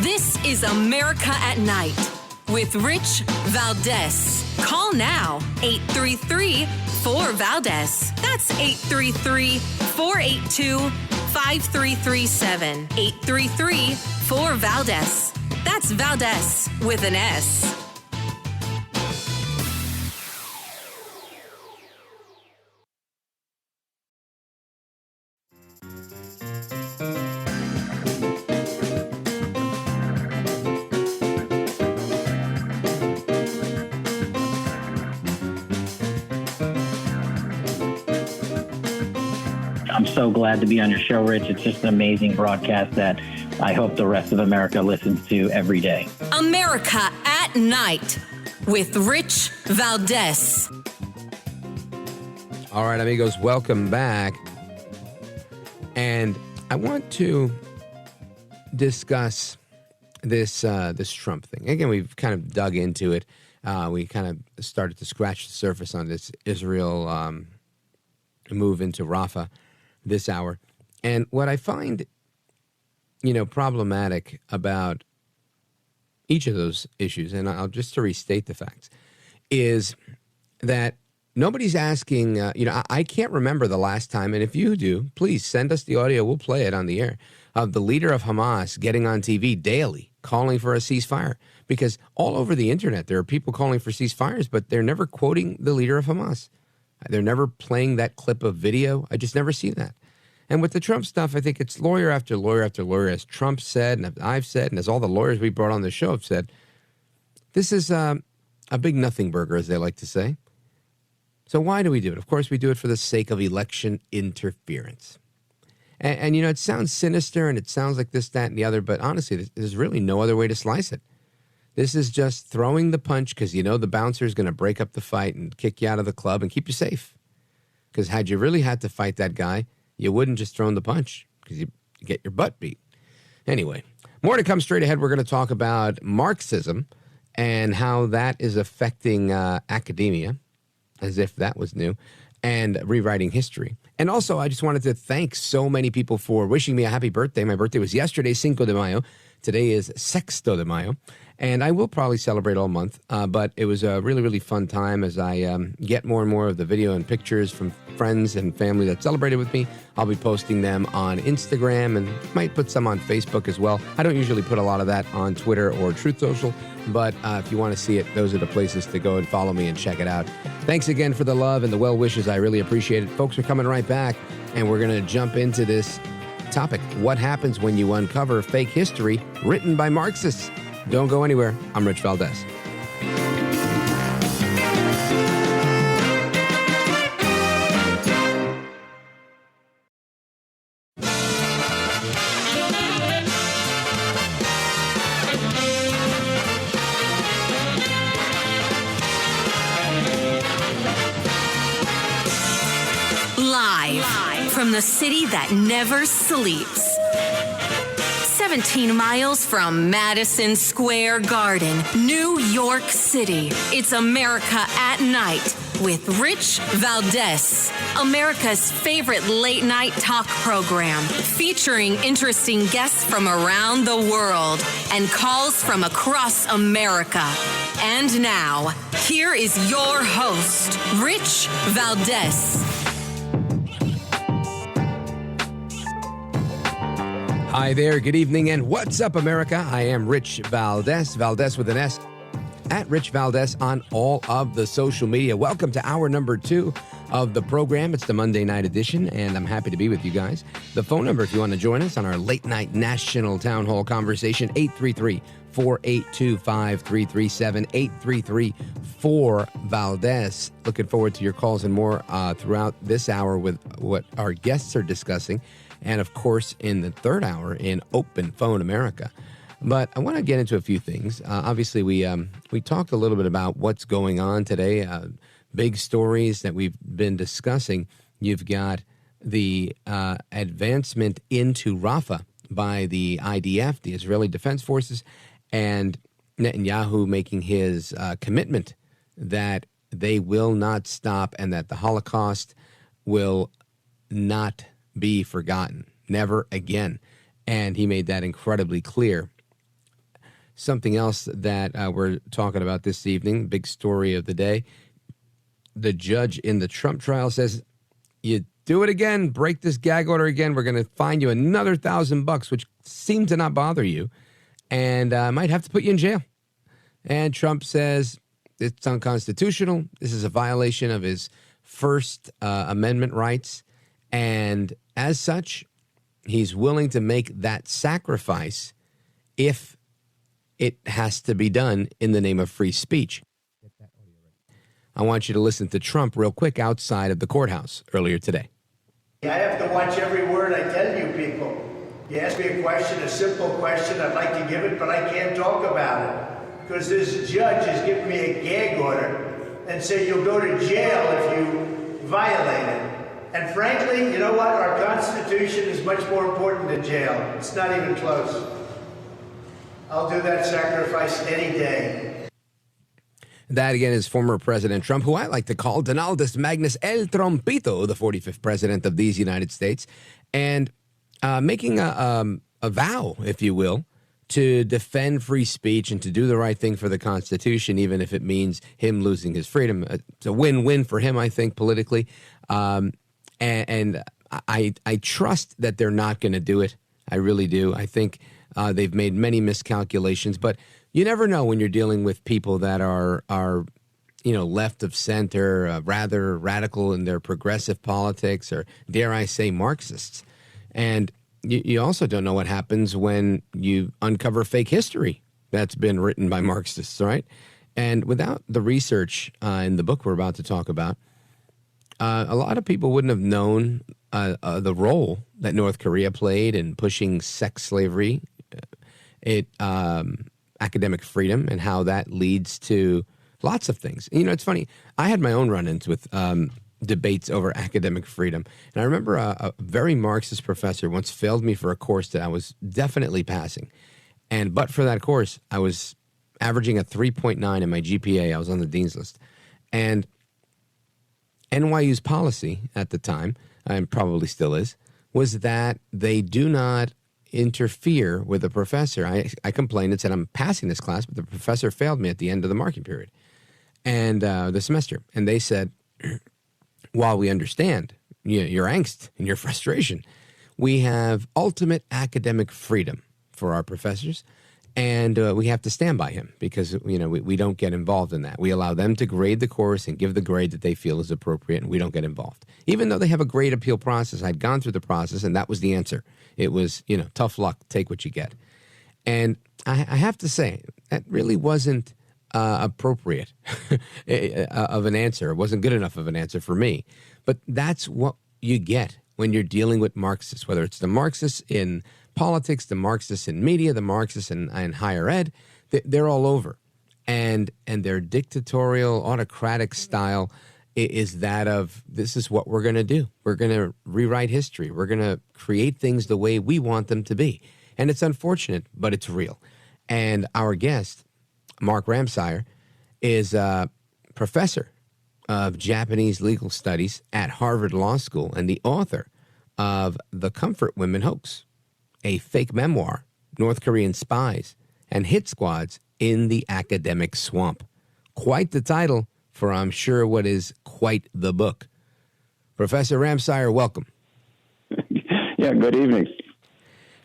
This is America at Night with Rich Valdez. Call now, 833-4-VALDEZ. That's 833-482-5337. 833-4-VALDEZ. That's Valdez with an S. I'm so glad to be on your show, Rich. It's just an amazing broadcast that I hope the rest of America listens to every day. America at Night with Rich Valdez. All right, amigos, welcome back. And I want to discuss this Trump thing. Again, we've kind of dug into it. We kind of started to scratch the surface on this Israel move into Rafah this hour. And what I find, problematic about each of those issues, and I'll just to restate the facts, is that nobody's asking, I can't remember the last time, and if you do, please send us the audio, we'll play it on the air, of the leader of Hamas getting on TV daily, calling for a ceasefire. Because all over the internet, there are people calling for ceasefires, but they're never quoting the leader of Hamas. They're never playing that clip of video. I just never see that. And with the Trump stuff, I think it's lawyer after lawyer after lawyer, as Trump said, and I've said, and as all the lawyers we brought on the show have said, this is a big nothing burger, as they like to say. So why do we do it? Of course, we do it for the sake of election interference. And it sounds sinister, and it sounds like this, that, and the other, but honestly, there's really no other way to slice it. This is just throwing the punch because the bouncer is going to break up the fight and kick you out of the club and keep you safe. Because had you really had to fight that guy, you wouldn't just throw the punch because you get your butt beat. Anyway, more to come straight ahead. We're going to talk about Marxism and how that is affecting academia, as if that was new, and rewriting history. And also, I just wanted to thank so many people for wishing me a happy birthday. My birthday was yesterday, Cinco de Mayo. Today is Sexto de Mayo. And I will probably celebrate all month, but it was a really, really fun time as I get more and more of the video and pictures from friends and family that celebrated with me. I'll be posting them on Instagram and might put some on Facebook as well. I don't usually put a lot of that on Twitter or Truth Social, but if you want to see it, those are the places to go and follow me and check it out. Thanks again for the love and the well wishes. I really appreciate it. Folks, we're coming right back, and we're going to jump into this topic. What happens when you uncover fake history written by Marxists? Don't go anywhere. I'm Rich Valdez. Live from the city that never sleeps. 17 miles from Madison Square Garden, New York City. It's America at Night with Rich Valdez, America's favorite late night talk program, featuring interesting guests from around the world and calls from across America. And now, here is your host, Rich Valdez. Hi there, good evening, and what's up, America? I am Rich Valdez, Valdez with an S, at Rich Valdez on all of the social media. Welcome to hour number 2 of the program. It's the Monday night edition, and I'm happy to be with you guys. The phone number, if you want to join us on our late night national town hall conversation, 833-482-5337, 833-4-Valdez. Looking forward to your calls and more throughout this hour with what our guests are discussing. And, of course, in the third hour in Open Phone America. But I want to get into a few things. Obviously, we talked a little bit about what's going on today, big stories that we've been discussing. You've got the advancement into Rafah by the IDF, the Israeli Defense Forces, and Netanyahu making his commitment that they will not stop and that the Holocaust will not be forgotten, never again. And he made that incredibly clear. Something else that we're talking about this evening, big story of the day. The judge in the Trump trial says, you do it again, break this gag order again, we're going to fine you another $1,000, which seemed to not bother you, and might have to put you in jail. And Trump says it's unconstitutional. This is a violation of his First Amendment rights. And as such, he's willing to make that sacrifice if it has to be done in the name of free speech. I want you to listen to Trump real quick outside of the courthouse earlier today. I have to watch every word I tell you people. You ask me a question, a simple question, I'd like to give it, but I can't talk about it. Because this judge has given me a gag order and say you'll go to jail if you violate it. And frankly, you know what? Our Constitution is much more important than jail. It's not even close. I'll do that sacrifice any day. That, again, is former President Trump, who I like to call Donaldus Magnus El Trompito, the 45th president of these United States, and making a vow, if you will, to defend free speech and to do the right thing for the Constitution, even if it means him losing his freedom. It's a win-win for him, I think, politically. And I trust that they're not going to do it. I really do. I think they've made many miscalculations, but you never know when you're dealing with people that are left of center, rather radical in their progressive politics, or dare I say Marxists. And you also don't know what happens when you uncover fake history that's been written by Marxists, right? And without the research in the book we're about to talk about, a lot of people wouldn't have known the role that North Korea played in pushing sex slavery, academic freedom, and how that leads to lots of things. You know, it's funny. I had my own run-ins with debates over academic freedom. And I remember a very Marxist professor once failed me for a course that I was definitely passing. But for that course, I was averaging a 3.9 in my GPA. I was on the dean's list. And NYU's policy at the time, and probably still is, was that they do not interfere with a professor. I complained and said, I'm passing this class, but the professor failed me at the end of the marking period and the semester. And they said, while we understand your angst and your frustration, we have ultimate academic freedom for our professors, and we have to stand by him because, we don't get involved in that. We allow them to grade the course and give the grade that they feel is appropriate, and we don't get involved. Even though they have a grade appeal process, I'd gone through the process, and that was the answer. It was, tough luck, take what you get. And I have to say, that really wasn't appropriate of an answer. It wasn't good enough of an answer for me. But that's what you get when you're dealing with Marxists, whether it's the Marxists in politics, the Marxists in media, the Marxists in higher ed. They're all over. And their dictatorial, autocratic style is that of, this is what we're going to do. We're going to rewrite history. We're going to create things the way we want them to be. And it's unfortunate, but it's real. And our guest, Mark Ramseyer, is a professor of Japanese legal studies at Harvard Law School and the author of The Comfort Woman Hoax, a fake memoir, North Korean Spies, and hit squads in the academic swamp. Quite the title for, I'm sure, what is quite the book. Professor Ramseyer, welcome. Yeah, good evening.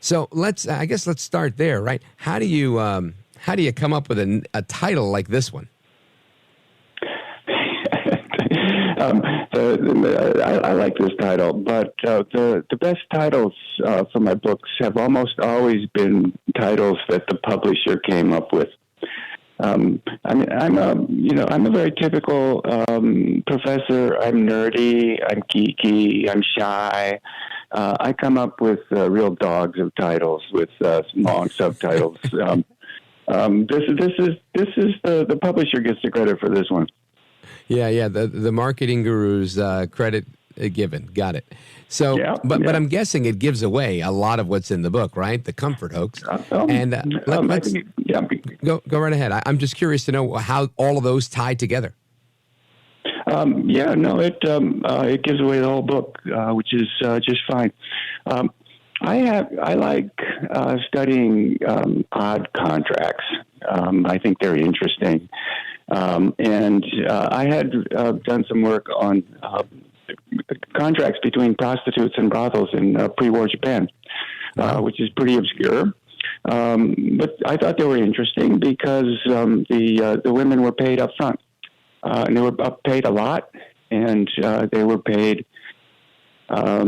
So I guess let's start there, right? How do you come up with a title like this one? I like this title, but the best titles for my books have almost always been titles that the publisher came up with. I'm a very typical professor. I'm nerdy. I'm geeky. I'm shy. I come up with real dogs of titles with long subtitles. This is the publisher gets the credit for this one. Yeah. The marketing gurus credit given. Got it. So, but I'm guessing it gives away a lot of what's in the book, right? The Comfort Hoax. Let's go right ahead. I'm just curious to know how all of those tie together. It gives away the whole book, which is just fine. I like studying odd contracts. I think they're interesting. And I had done some work on contracts between prostitutes and brothels in pre-war Japan, which is pretty obscure. But I thought they were interesting because the women were paid up front. And they were paid a lot, and they were paid up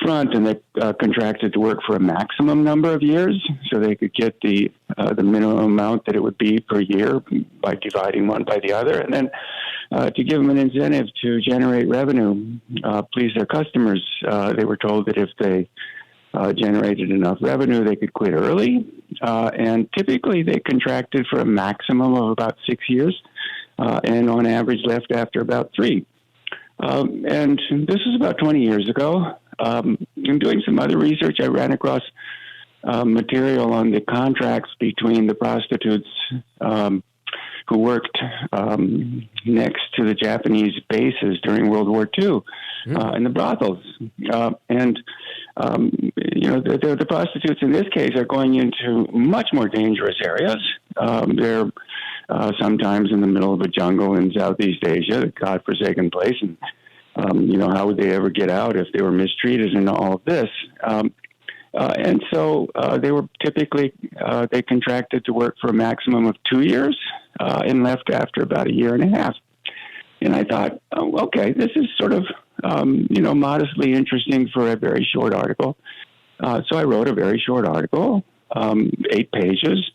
front, and they contracted to work for a maximum number of years, so they could get the minimum amount that it would be per year by dividing one by the other, and then to give them an incentive to generate revenue, please their customers. They were told that if they generated enough revenue, they could quit early, and typically they contracted for a maximum of about 6 years, and on average left after about 3. And this was about 20 years ago. In doing some other research, I ran across material on the contracts between the prostitutes who worked next to the Japanese bases during World War II in the brothels. The prostitutes in this case are going into much more dangerous areas. They're sometimes in the middle of a jungle in Southeast Asia, a godforsaken place. And, how would they ever get out if they were mistreated and all of this? And so they were typically, they contracted to work for a maximum of 2 years and left after about 1.5 years. And I thought, okay, this is sort of, modestly interesting for a very short article. So I wrote a very short article, 8 pages,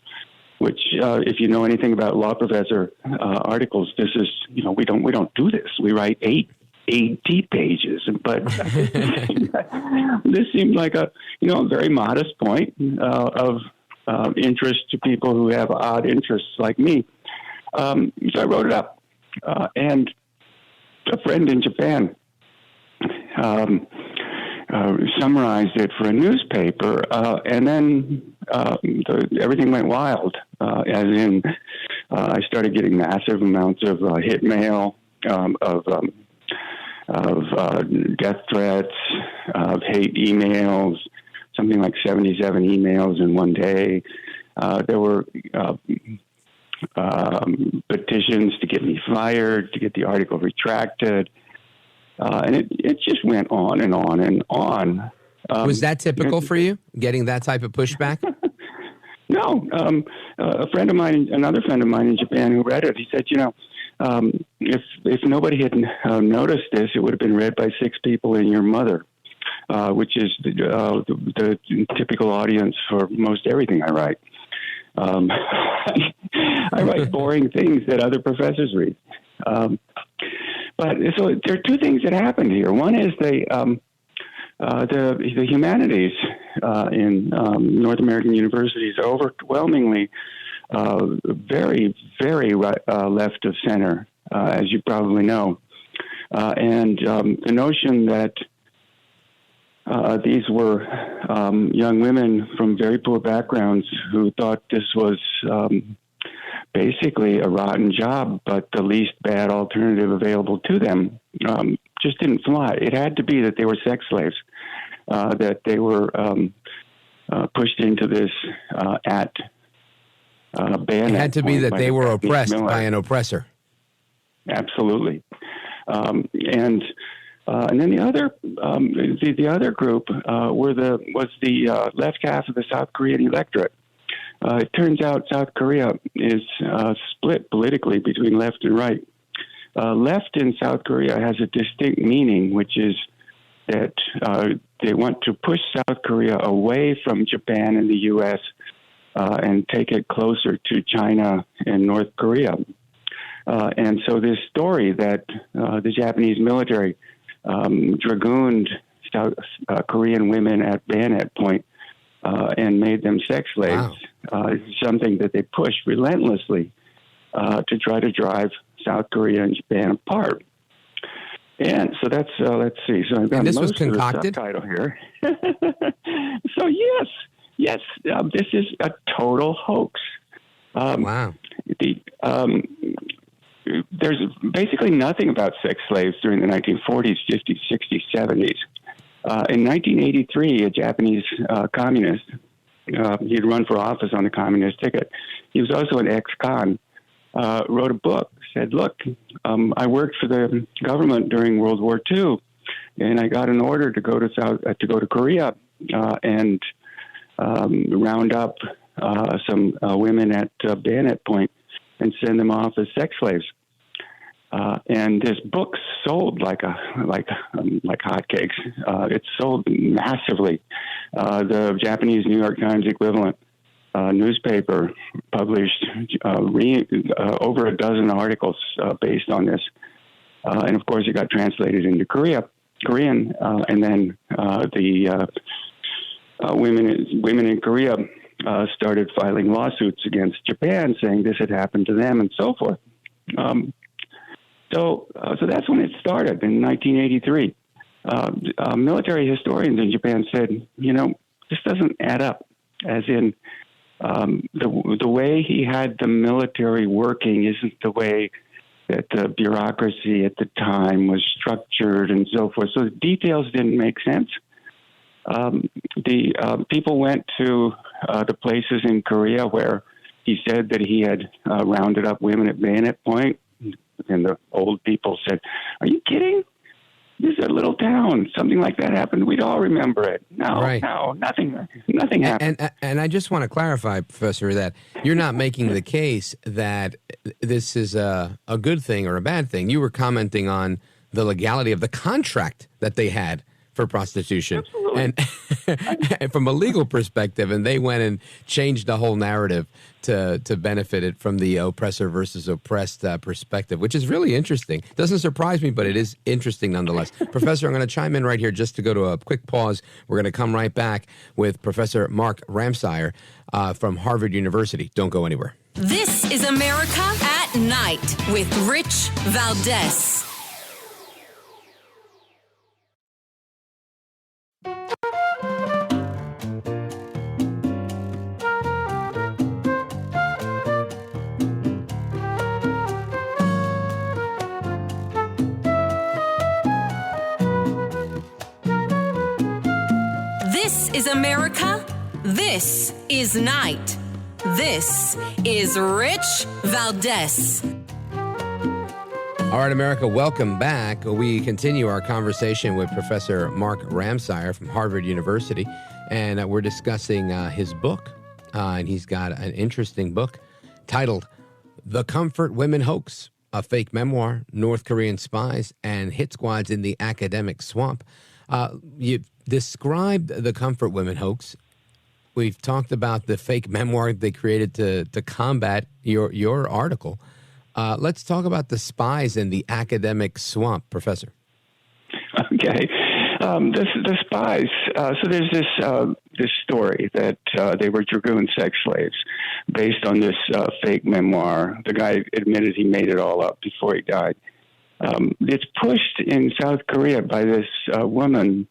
which, if you know anything about law professor articles, this is, we don't do this. We write 80 pages, but this seemed like a very modest point of interest to people who have odd interests like me. So I wrote it up, and a friend in Japan summarized it for a newspaper, and then everything went wild, as in I started getting massive amounts of hit mail, of death threats, of hate emails, something like 77 emails in one day. There were petitions to get me fired, to get the article retracted. And it just went on and on and on. Was that typical for you, getting that type of pushback? No. Another friend of mine in Japan who read it, he said, if nobody had noticed this, it would have been read by 6 people and your mother, which is the typical audience for most everything I write. I write boring things that other professors read. But so there are 2 things that happened here. One is the humanities in North American universities are overwhelmingly very, very left of center, as you probably know. And the notion that these were young women from very poor backgrounds who thought this was basically a rotten job, but the least bad alternative available to them, just didn't fly. It had to be that they were sex slaves, that they were pushed into this at bayonet. It had to be that they were oppressed by an oppressor. Absolutely. And And then the other group was the left half of the South Korean electorate. It turns out South Korea is split politically between left and right. Left in South Korea has a distinct meaning, which is that they want to push South Korea away from Japan and the U.S. And take it closer to China and North Korea. And so this story that the Japanese military dragooned South Korean women at bayonet point and made them sex slaves is something that they pushed relentlessly to try to drive South Korea and Japan apart. And so that's, let's see. So I've got this most was concocted? of the subtitle here. So yes, this is a total hoax. Wow. There's basically nothing about sex slaves during the 1940s, 50s, 60s, 70s. In 1983, a Japanese communist, he'd run for office on the communist ticket. He was also an ex-con, wrote a book, said, look, I worked for the government during World War II, and I got an order to go to Korea and round up some women at bayonet point and send them off as sex slaves. And this book sold like hotcakes. It sold massively. The Japanese New York Times equivalent newspaper published over a dozen articles based on this. And of course, it got translated into Korean, and then the women in Korea started filing lawsuits against Japan, saying this had happened to them, and so forth. So that's when it started in 1983. Military historians in Japan said, this doesn't add up. As in, the way he had the military working isn't the way that the bureaucracy at the time was structured and so forth. So the details didn't make sense. The people went to the places in Korea where he said that he had rounded up women at bayonet point, and the old people said, "Are you kidding? This is a little town. Something like that happened. We'd all remember it." No, nothing happened. And I just want to clarify, Professor, that you're not making the case that this is a good thing or a bad thing. You were commenting on the legality of the contract that they had for prostitution. Absolutely. And from a legal perspective, and they went and changed the whole narrative to benefit it from the oppressor versus oppressed perspective, which is really interesting. Doesn't surprise me, but it is interesting nonetheless. Professor, I'm going to chime in right here just to go to a quick pause. We're going to come right back with Professor Mark Ramseyer from Harvard University. Don't go anywhere. This is America at Night with Rich Valdez. This is America. This is Night. This is Rich Valdez. All right, America, welcome back. We continue our conversation with Professor Mark Ramseyer from Harvard University, and we're discussing his book. And he's got an interesting book titled The Comfort Woman Hoax, a Fake Memoir, North Korean Spies, and Hit Squads in the Academic Swamp. You've described the Comfort Women hoax. We've talked about the fake memoir they created to combat your article. Let's talk about the spies in the academic swamp, Professor. Okay. The spies. So there's this story that they were dragoon sex slaves based on this fake memoir. The guy admitted he made it all up before he died. It's pushed in South Korea by this woman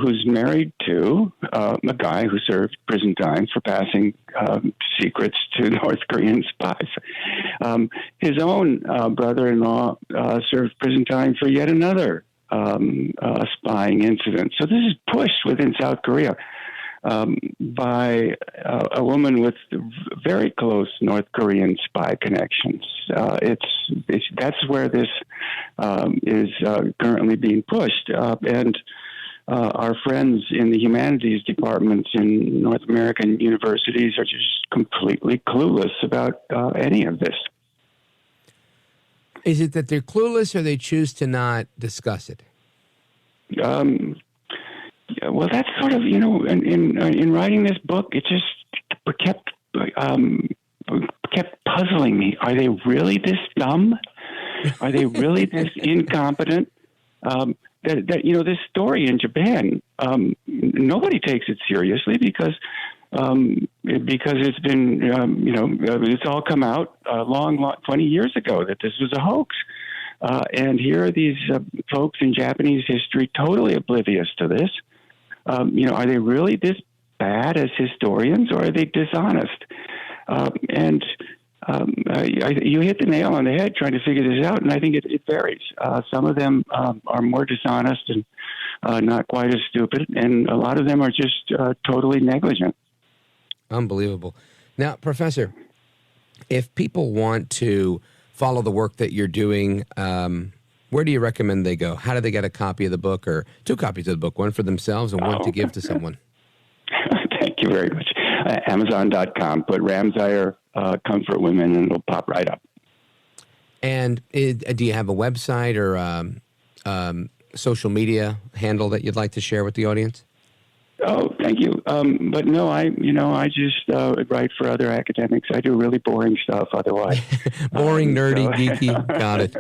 who's married to a guy who served prison time for passing secrets to North Korean spies. His own brother-in-law served prison time for yet another spying incident. So this is pushed within South Korea. by a woman with very close North Korean spy connections. That's where this is currently being pushed. And our friends in the humanities departments in North American universities are just completely clueless about any of this. Is it that they're clueless or they choose to not discuss it? Well, that's sort of, in writing this book, it just kept puzzling me. Are they really this dumb? Are they really this incompetent? This story in Japan, nobody takes it seriously because it's been, it's all come out 20 years ago that this was a hoax. And here are these folks in Japanese history totally oblivious to this. Are they really this bad as historians, or are they dishonest? You hit the nail on the head trying to figure this out, and I think it varies. Some of them are more dishonest and not quite as stupid, and a lot of them are just totally negligent. Unbelievable. Now, Professor, if people want to follow the work that you're doing, where do you recommend they go? How do they get a copy of the book, or 2 copies of the book, one for themselves and one to give to someone? Thank you very much. Amazon.com. Put Ramseyer, Comfort Women, and it'll pop right up. And do you have a website or social media handle that you'd like to share with the audience? Oh, thank you. But no, I just write for other academics. I do really boring stuff otherwise. Boring, nerdy, geeky. Got it.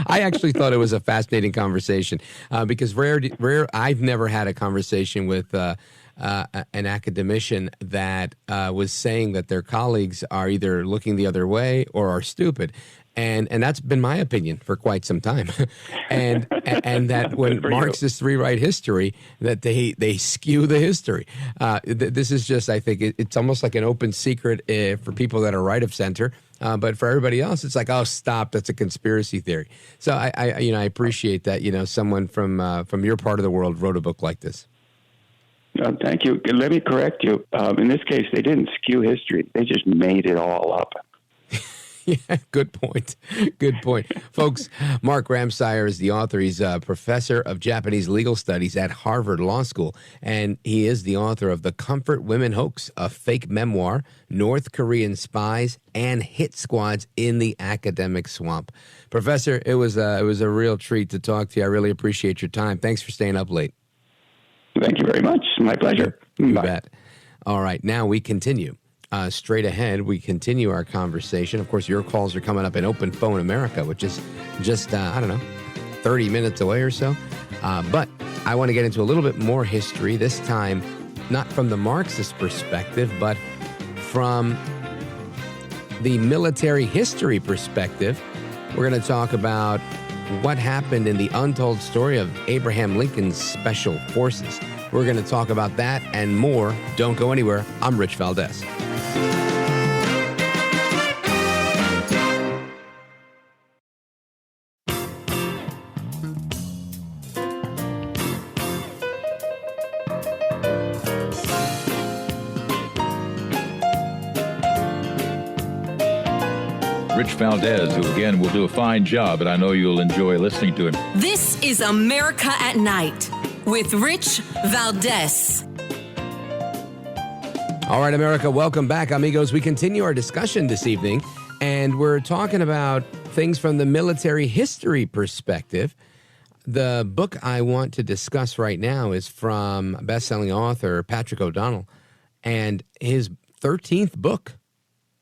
I actually thought it was a fascinating conversation because I've never had a conversation with an academician that was saying that their colleagues are either looking the other way or are stupid. And that's been my opinion for quite some time. and that when Marxists rewrite history, that they skew the history. This is just, I think, it's almost like an open secret for people that are right of center. But for everybody else, it's like, oh, stop, that's a conspiracy theory. So I appreciate that, someone from your part of the world wrote a book like this. Thank you. Let me correct you. In this case, they didn't skew history. They just made it all up. Yeah, good point. Good point. Folks, Mark Ramseyer is the author. He's a professor of Japanese legal studies at Harvard Law School, and he is the author of The Comfort Woman Hoax, a Fake Memoir, North Korean Spies, and Hit Squads in the Academic Swamp. Professor, it was a real treat to talk to you. I really appreciate your time. Thanks for staying up late. Thank you very much. My pleasure. You Bye. bet. All right, now we continue. Straight ahead, we continue our conversation. Of course, your calls are coming up in Open Phone America, which is just, 30 minutes away or so. But I want to get into a little bit more history, this time not from the Marxist perspective, but from the military history perspective. We're going to talk about what happened in the untold story of Abraham Lincoln's Special Forces. We're going to talk about that and more. Don't go anywhere. I'm Rich Valdez. Rich Valdez, who again will do a fine job, and I know you'll enjoy listening to him. This is America at Night with Rich Valdez. All right, America, welcome back, amigos. We continue our discussion this evening, and we're talking about things from the military history perspective. The book I want to discuss right now is from best-selling author Patrick O'Donnell, and his 13th book,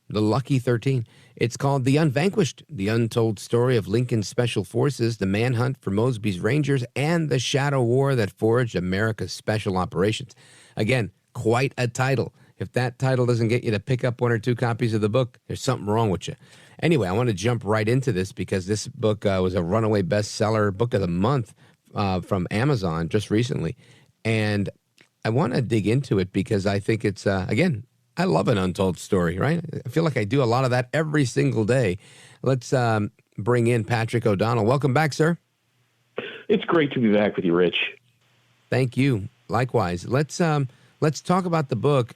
The Lucky 13. It's called The Unvanquished, the untold story of Lincoln's Special Forces, the manhunt for Mosby's Rangers, and the shadow war that forged America's special operations. Again, quite a title. If that title doesn't get you to pick up 1 or 2 copies of the book, there's something wrong with you. Anyway, I want to jump right into this because this book was a runaway bestseller, book of the month from Amazon just recently. And I want to dig into it because I think it's, again, I love an untold story, right? I feel like I do a lot of that every single day. Let's bring in Patrick O'Donnell. Welcome back, sir. It's great to be back with you, Rich. Thank you. Likewise. Let's let's talk about the book.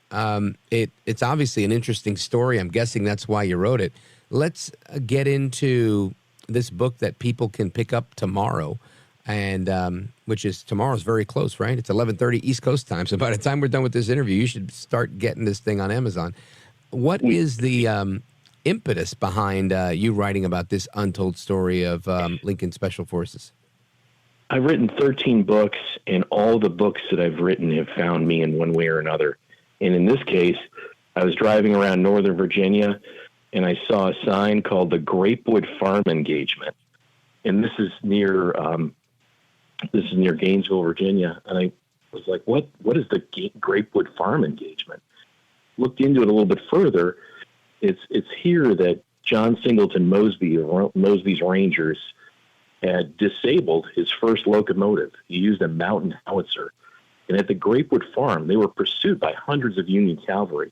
It's obviously an interesting story. I'm guessing that's why you wrote it. Let's get into this book that people can pick up tomorrow, and which is tomorrow's very close, right? It's 11:30 East Coast time. So by the time we're done with this interview, you should start getting this thing on Amazon. What is the impetus behind you writing about this untold story of Lincoln Special Forces? I've written 13 books, and all the books that I've written have found me in one way or another. And in this case, I was driving around Northern Virginia, and I saw a sign called the Grapewood Farm Engagement. And this is near Gainesville, Virginia. And I was like, what is the Grapewood Farm Engagement? Looked into it a little bit further. It's here that John Singleton Mosby of Mosby's Rangers had disabled his first locomotive. He used a mountain howitzer. And at the Grapewood Farm, they were pursued by hundreds of Union cavalry.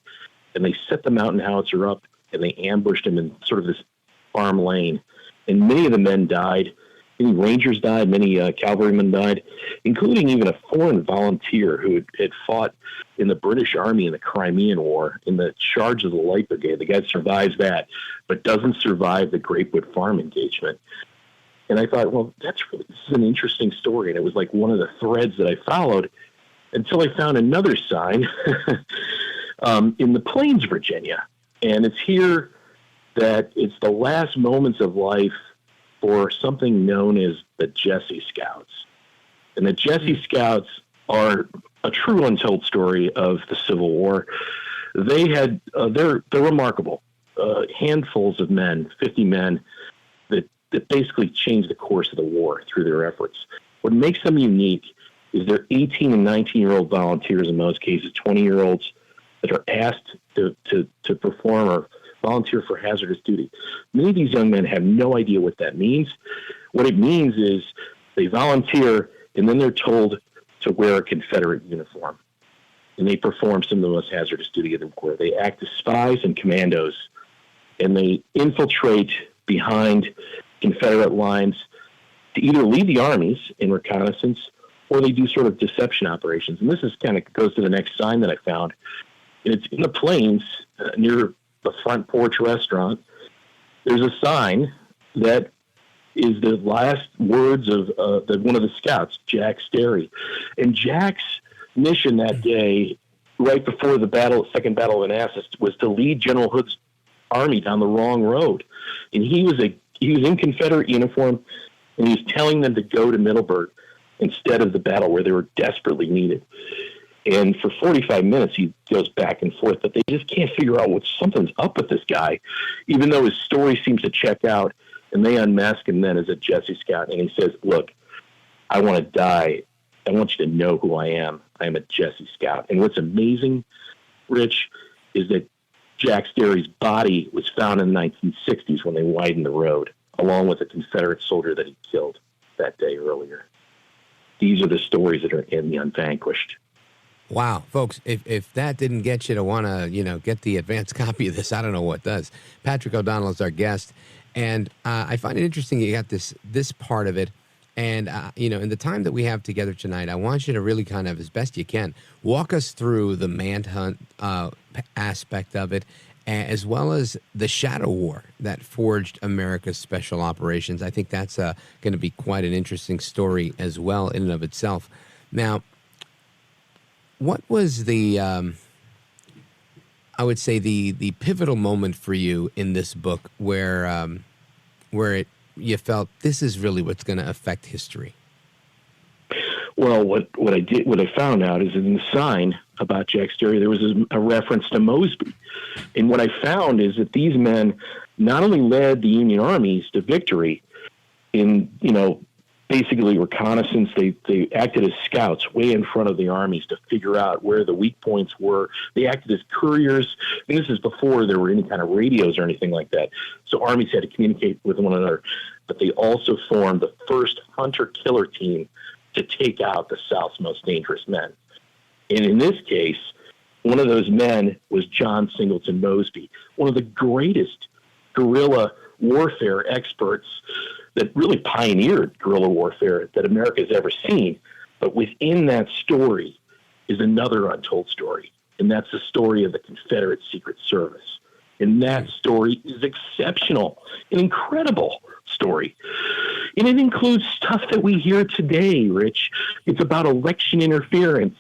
And they set the mountain howitzer up, and they ambushed him in sort of this farm lane. And many of the men died. Many Rangers died. Many cavalrymen died, including even a foreign volunteer who had fought in the British Army in the Crimean War in the charge of the Light Brigade. The guy survives that, but doesn't survive the Grapewood Farm Engagement. And I thought, well, this is an interesting story. And it was like one of the threads that I followed until I found another sign in the Plains, Virginia. And it's here that it's the last moments of life for something known as the Jesse Scouts. And the Jesse Scouts are a true untold story of the Civil War. They had, they're remarkable. Handfuls of men, 50 men, that basically changed the course of the war through their efforts. What makes them unique is they're 18 and 19-year-old volunteers, in most cases, 20-year-olds that are asked to perform or volunteer for hazardous duty. Many of these young men have no idea what that means. What it means is they volunteer, and then they're told to wear a Confederate uniform. And they perform some of the most hazardous duty of the war. They act as spies and commandos, and they infiltrate behind Confederate lines to either lead the armies in reconnaissance, or they do sort of deception operations. And this is kind of goes to the next sign that I found. And it's in the Plains near the Front Porch Restaurant. There's a sign that is the last words of one of the scouts, Jack Sterry. And Jack's mission that day, right before the Second Battle of Manassas, was to lead General Hood's army down the wrong road. And he was in Confederate uniform, and he was telling them to go to Middleburg instead of the battle where they were desperately needed. And for 45 minutes, he goes back and forth, but they just can't figure out something's up with this guy, even though his story seems to check out. And they unmask him then as a Jesse Scout, and he says, look, I want to die. I want you to know who I am. I am a Jesse Scout. And what's amazing, Rich, is that Jack Sterry's body was found in the 1960s when they widened the road, along with a Confederate soldier that he killed that day earlier. These are the stories that are in the Unvanquished. Wow, folks, if that didn't get you to want to, get the advanced copy of this, I don't know what does. Patrick O'Donnell is our guest, and I find it interesting you got this part of it. And, in the time that we have together tonight, I want you to really kind of, as best you can, walk us through the Manhunt aspect of it, as well as the shadow war that forged America's special operations. I think that's going to be quite an interesting story as well in and of itself. Now, what was the, I would say, the pivotal moment for you in this book where you felt this is really what's going to affect history? Well, what I found out is in the sign about Jack Sterry, there was a reference to Mosby. And what I found is that these men not only led the Union armies to victory in, basically reconnaissance, they acted as scouts way in front of the armies to figure out where the weak points were. They acted as couriers. And this is before there were any kind of radios or anything like that. So armies had to communicate with one another. But they also formed the first hunter-killer team to take out the South's most dangerous men. And in this case, one of those men was John Singleton Mosby, one of the greatest guerrilla warfare experts that really pioneered guerrilla warfare that America has ever seen. But within that story, is another untold story, and that's the story of the Confederate Secret Service. And that story is exceptional, an incredible story. And it includes stuff that we hear today, Rich. It's about election interference,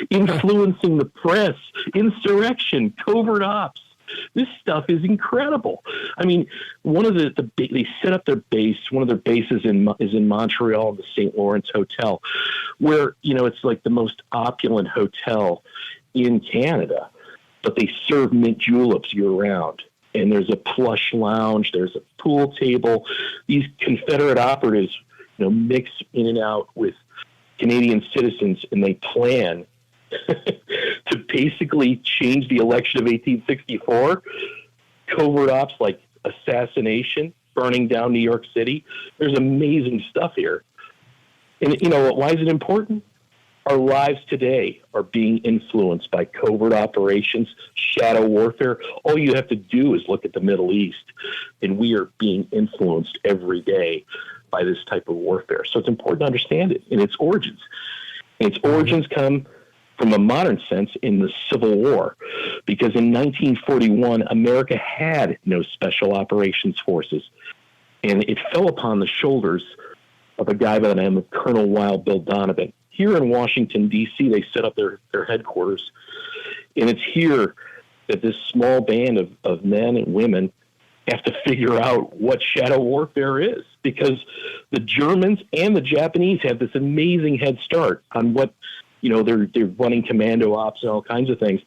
influencing the press, insurrection, covert ops. This stuff is incredible. I mean, one of they set up their base. One of their bases is in Montreal, the St. Lawrence Hotel, where, it's like the most opulent hotel in Canada, but they serve mint juleps year round. And there's a plush lounge. There's a pool table. These Confederate operatives, mix in and out with Canadian citizens, and they plan to basically change the election of 1864. Covert ops like assassination, burning down New York City. There's amazing stuff here. And why is it important? Our lives today are being influenced by covert operations, shadow warfare. All you have to do is look at the Middle East, and we are being influenced every day by this type of warfare. So it's important to understand it in its origins. And its origins come from a modern sense in the Civil War, because in 1941, America had no special operations forces, and it fell upon the shoulders of a guy by the name of Colonel Wild Bill Donovan. Here in Washington, D.C., they set up their headquarters, and it's here that this small band of men and women have to figure out what shadow warfare is, because the Germans and the Japanese have this amazing head start on what, they're running commando ops and all kinds of things.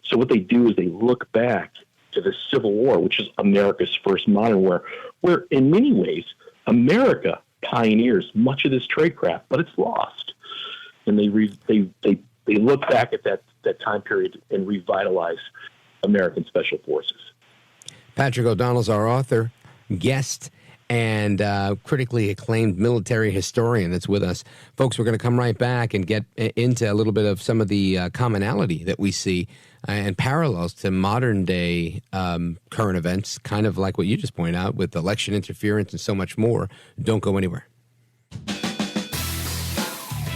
So what they do is they look back to the Civil War, which is America's first modern war, where in many ways America pioneers much of this tradecraft, but it's lost. And they look back at that time period and revitalize American Special Forces. Patrick O'Donnell's our author, guest, and critically acclaimed military historian that's with us. Folks, we're going to come right back and get into a little bit of some of the commonality that we see and parallels to modern-day current events, kind of like what you just pointed out with election interference and so much more. Don't go anywhere.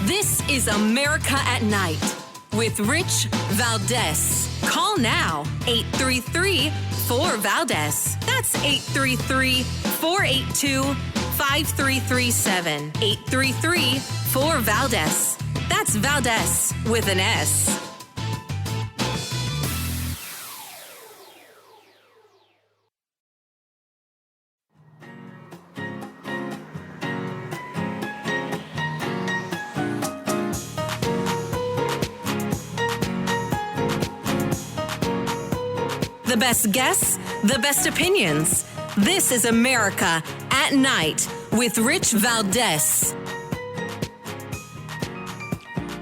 This is America at Night with Rich Valdez. Call now, 833-4-VALDEZ. That's 833-482-5337. 833-4-VALDEZ. That's Valdez with an S. The best guests, the best opinions. This is America at Night with Rich Valdez.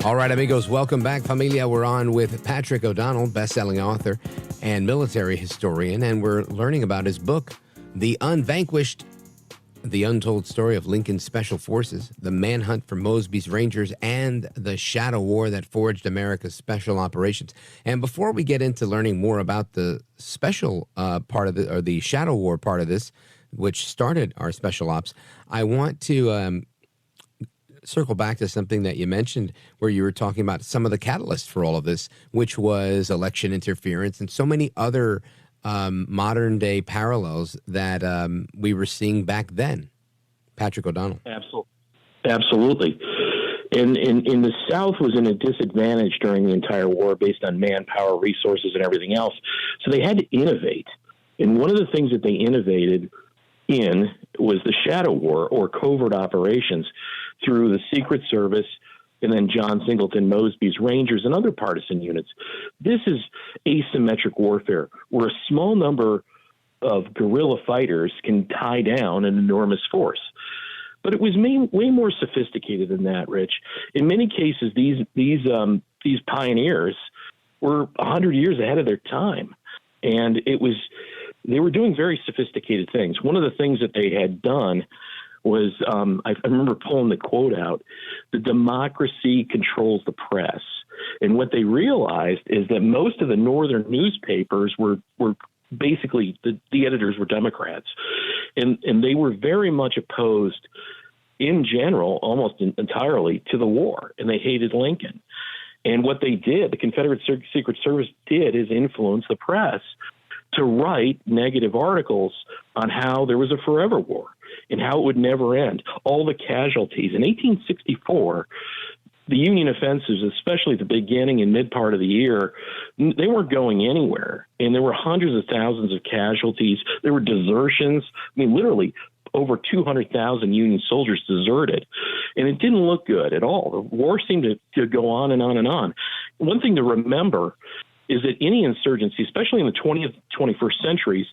All right, amigos, welcome back, familia. We're on with Patrick O'Donnell, best-selling author and military historian, and we're learning about his book, The Unvanquished, The Untold Story of Lincoln's Special Forces, the Manhunt for Mosby's Rangers, and the Shadow War that forged America's special operations. And before we get into learning more about the special part of it, or the Shadow War part of this, which started our special ops, I want to circle back to something that you mentioned where you were talking about some of the catalysts for all of this, which was election interference and so many other modern day parallels that we were seeing back then. Patrick O'Donnell. Absolutely. And the South was in a disadvantage during the entire war based on manpower, resources, and everything else. So they had to innovate. And one of the things that they innovated in was the shadow war, or covert operations, through the Secret Service and then John Singleton Mosby's Rangers and other partisan units. This is asymmetric warfare, where a small number of guerrilla fighters can tie down an enormous force. But it was way more sophisticated than that, Rich. In many cases, these pioneers were 100 years ahead of their time, and they were doing very sophisticated things. One of the things that they had done was, I remember pulling the quote out, "The democracy controls the press." And what they realized is that most of the northern newspapers were basically, the editors were Democrats. And they were very much opposed, in general, almost entirely, to the war. And they hated Lincoln. And what they did, the Confederate Secret Service did, is influence the press to write negative articles on how there was a forever war and how it would never end. All the casualties. In 1864, the Union offensives, especially at the beginning and mid part of the year, they weren't going anywhere. And there were hundreds of thousands of casualties. There were desertions. I mean, literally over 200,000 Union soldiers deserted. And it didn't look good at all. The war seemed to go on and on and on. One thing to remember is that any insurgency, especially in the 20th, 21st centuries,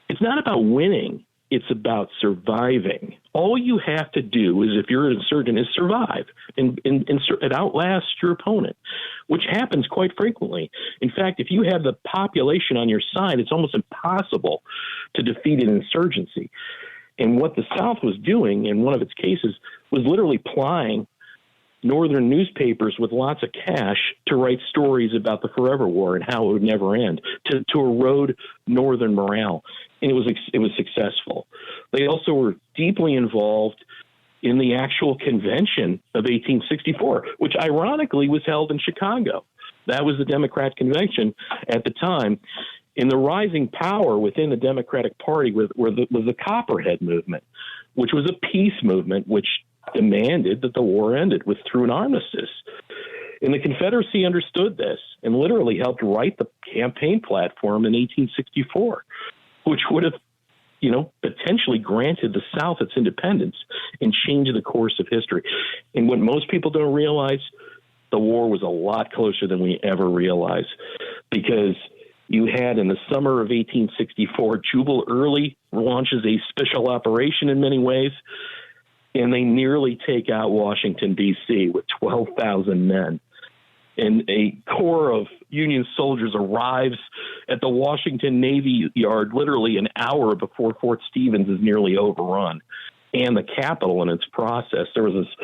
it's not about winning. It's about surviving. All you have to do is, if you're an insurgent, is survive and outlast your opponent, which happens quite frequently. In fact, if you have the population on your side, it's almost impossible to defeat an insurgency. And what the South was doing in one of its cases was literally plying Northern newspapers with lots of cash to write stories about the Forever War and how it would never end, to erode Northern morale. And it was successful. They also were deeply involved in the actual convention of 1864, which ironically was held in Chicago. That was the Democrat convention at the time. And the rising power within the Democratic Party was the Copperhead movement, which was a peace movement, which demanded that the war ended through an armistice. And the Confederacy understood this and literally helped write the campaign platform in 1864, which would have, potentially granted the South its independence and changed the course of history. And what most people don't realize, the war was a lot closer than we ever realized, because you had, in the summer of 1864, Jubal Early launches a special operation in many ways, and they nearly take out Washington, D.C. with 12,000 men. And a corps of Union soldiers arrives at the Washington Navy Yard literally an hour before Fort Stevens is nearly overrun, and the Capitol in its process. There was this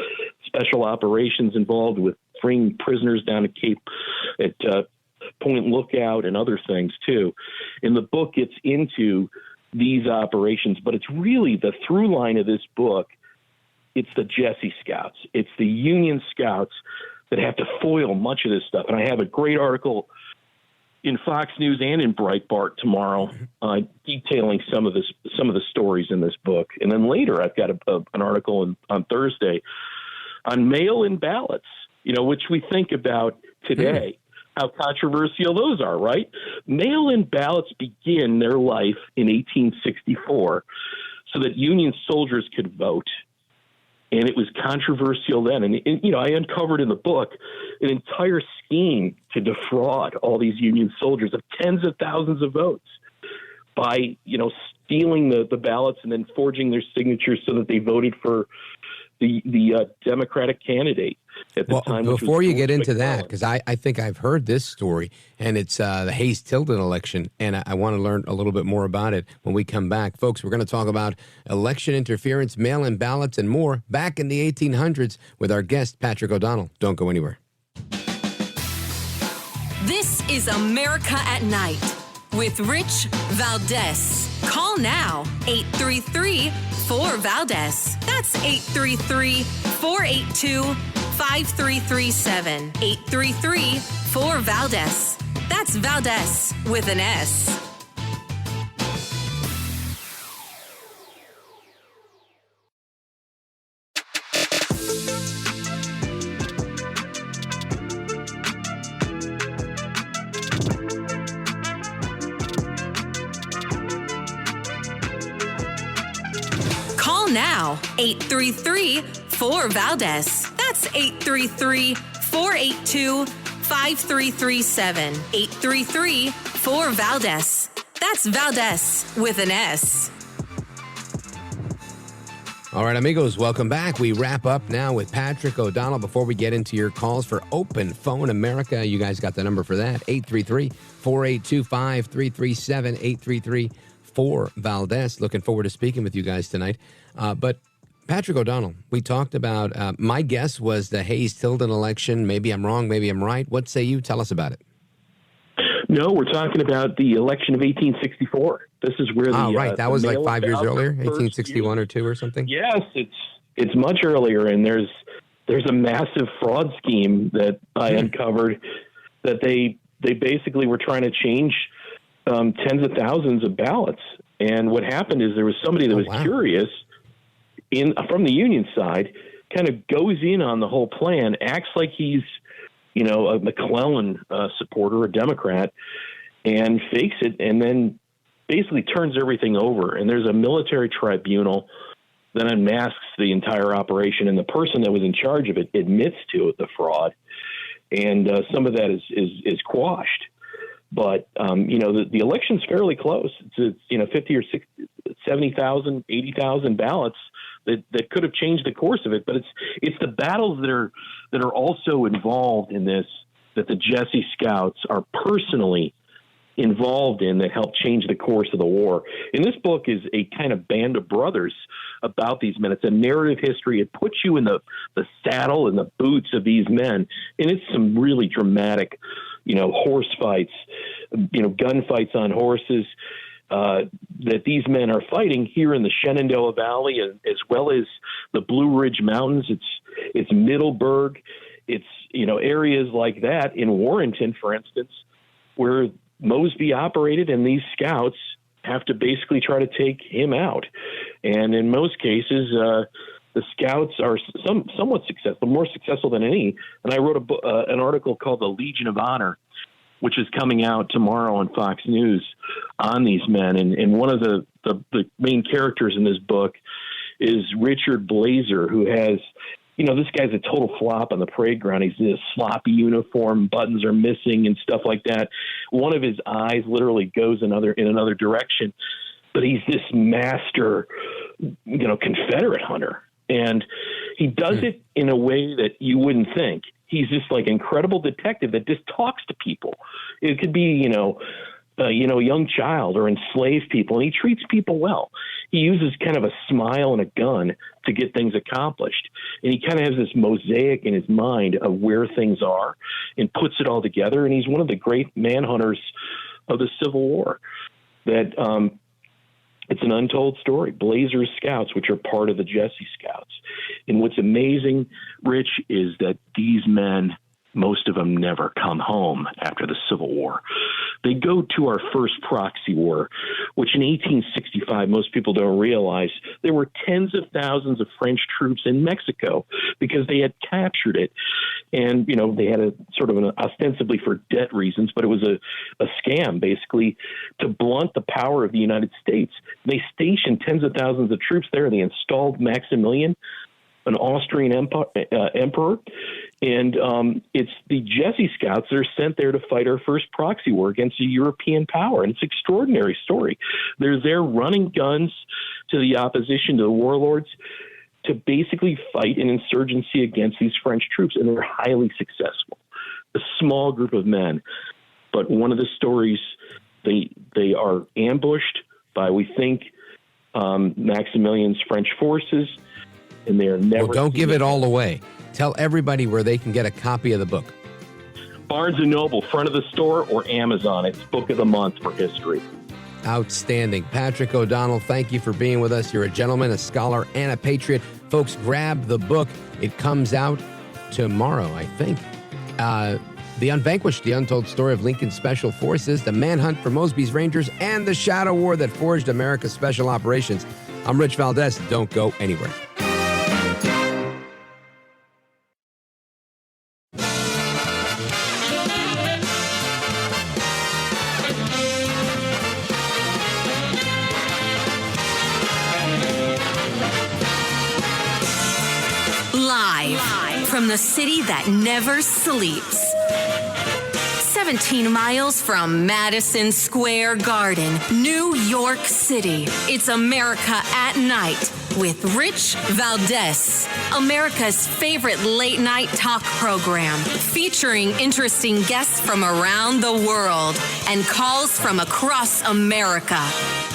special operations involved with freeing prisoners down at Point Lookout and other things, too. And the book gets into these operations, but it's really the through line of this book. It's the Jesse Scouts. It's the Union Scouts that have to foil much of this stuff. And I have a great article in Fox News and in Breitbart tomorrow detailing some of the stories in this book. And then later I've got an article on Thursday on mail-in ballots, which we think about today, how controversial those are, right? Mail-in ballots begin their life in 1864 so that Union soldiers could vote. And it was controversial then. And I uncovered in the book an entire scheme to defraud all these Union soldiers of tens of thousands of votes by, stealing the ballots and then forging their signatures so that they voted for the Democratic candidate at the time. Before you get into that, because I think I've heard this story, and it's the Hayes-Tilden election, and I want to learn a little bit more about it when we come back. Folks, we're going to talk about election interference, mail-in ballots, and more back in the 1800s with our guest, Patrick O'Donnell. Don't go anywhere. This is America at Night with Rich Valdez. Call now, 833-4VALDEZ. That's 833-482-5337. 833-4VALDEZ. That's Valdez with an S. Now, 833-4VALDEZ. That's 833-482-5337. 833-4VALDEZ. That's Valdez with an S. All right, amigos, welcome back. We wrap up now with Patrick O'Donnell. Before we get into your calls for Open Phone America, you guys got the number for that, 833-482-5337, 833-4VALDEZ. Looking forward to speaking with you guys tonight. But Patrick O'Donnell, we talked about, my guess was the Hayes-Tilden election. Maybe I'm wrong, maybe I'm right. What say you? Tell us about it. No, we're talking about the election of 1864. This is where the right. That was like 5 years earlier, 1861 or 2 or something? Yes, it's much earlier, and there's there's a massive fraud scheme that I uncovered that they basically were trying to change tens of thousands of ballots. And what happened is there was somebody that was curious from the union side, kind of goes in on the whole plan, acts like he's, a McClellan supporter, a Democrat, and fakes it, and then basically turns everything over. And there's a military tribunal that unmasks the entire operation, and the person that was in charge of it admits to it, the fraud, and some of that is quashed. But the election's fairly close. It's 50 or 60, 70,000, 80,000 ballots that could have changed the course of it. But it's the battles that are also involved in this, that the Jesse Scouts are personally involved in, that help change the course of the war. And this book is a kind of band of brothers about these men. It's a narrative history. It puts you in the saddle and the boots of these men. And it's some really dramatic, horse fights, gunfights on horses, that these men are fighting here in the Shenandoah Valley, as well as the Blue Ridge Mountains. It's Middleburg. It's, areas like that in Warrenton, for instance, where Mosby operated, and these scouts have to basically try to take him out. And in most cases, the scouts are somewhat successful, more successful than any. And I wrote an article called The Legion of Honor, which is coming out tomorrow on Fox News on these men. And one of the main characters in this book is Richard Blazer, who has, this guy's a total flop on the parade ground. He's in a sloppy uniform, buttons are missing and stuff like that. One of his eyes literally goes in another direction, but he's this master, Confederate hunter. And he does it in a way that you wouldn't think. He's this incredible detective that just talks to people. It could be, a young child or enslaved people, and he treats people well. He uses kind of a smile and a gun to get things accomplished. And he kind of has this mosaic in his mind of where things are and puts it all together. And he's one of the great manhunters of the Civil War. That it's an untold story. Blazer's Scouts, which are part of the Jesse Scouts. And what's amazing, Rich, is that these men, most of them never come home after the Civil War. They go to our first proxy war, which in 1865, most people don't realize, there were tens of thousands of French troops in Mexico because they had captured it. And, they had a sort of ostensibly for debt reasons, but it was a scam, basically, to blunt the power of the United States. They stationed tens of thousands of troops there. They installed Maximilian, an Austrian emperor, and it's the Jesse Scouts that are sent there to fight our first proxy war against a European power, and it's an extraordinary story. They're there running guns to the opposition, to the warlords, to basically fight an insurgency against these French troops, and they're highly successful. A small group of men, but one of the stories, they are ambushed by, we think, Maximilian's French forces, and they are never. Well, don't give it all away. Tell everybody where they can get a copy of the book. Barnes & Noble, front of the store, or Amazon. It's Book of the Month for history. Outstanding. Patrick O'Donnell, thank you for being with us. You're a gentleman, a scholar, and a patriot. Folks, grab the book. It comes out tomorrow, I think. The Unvanquished, the untold story of Lincoln's Special Forces, the manhunt for Mosby's Rangers, and the shadow war that forged America's special operations. I'm Rich Valdez. Don't go anywhere. Live from the city that never sleeps. 17 miles from Madison Square Garden, New York City. It's America at Night with Rich Valdez, America's favorite late night talk program, featuring interesting guests from around the world and calls from across America.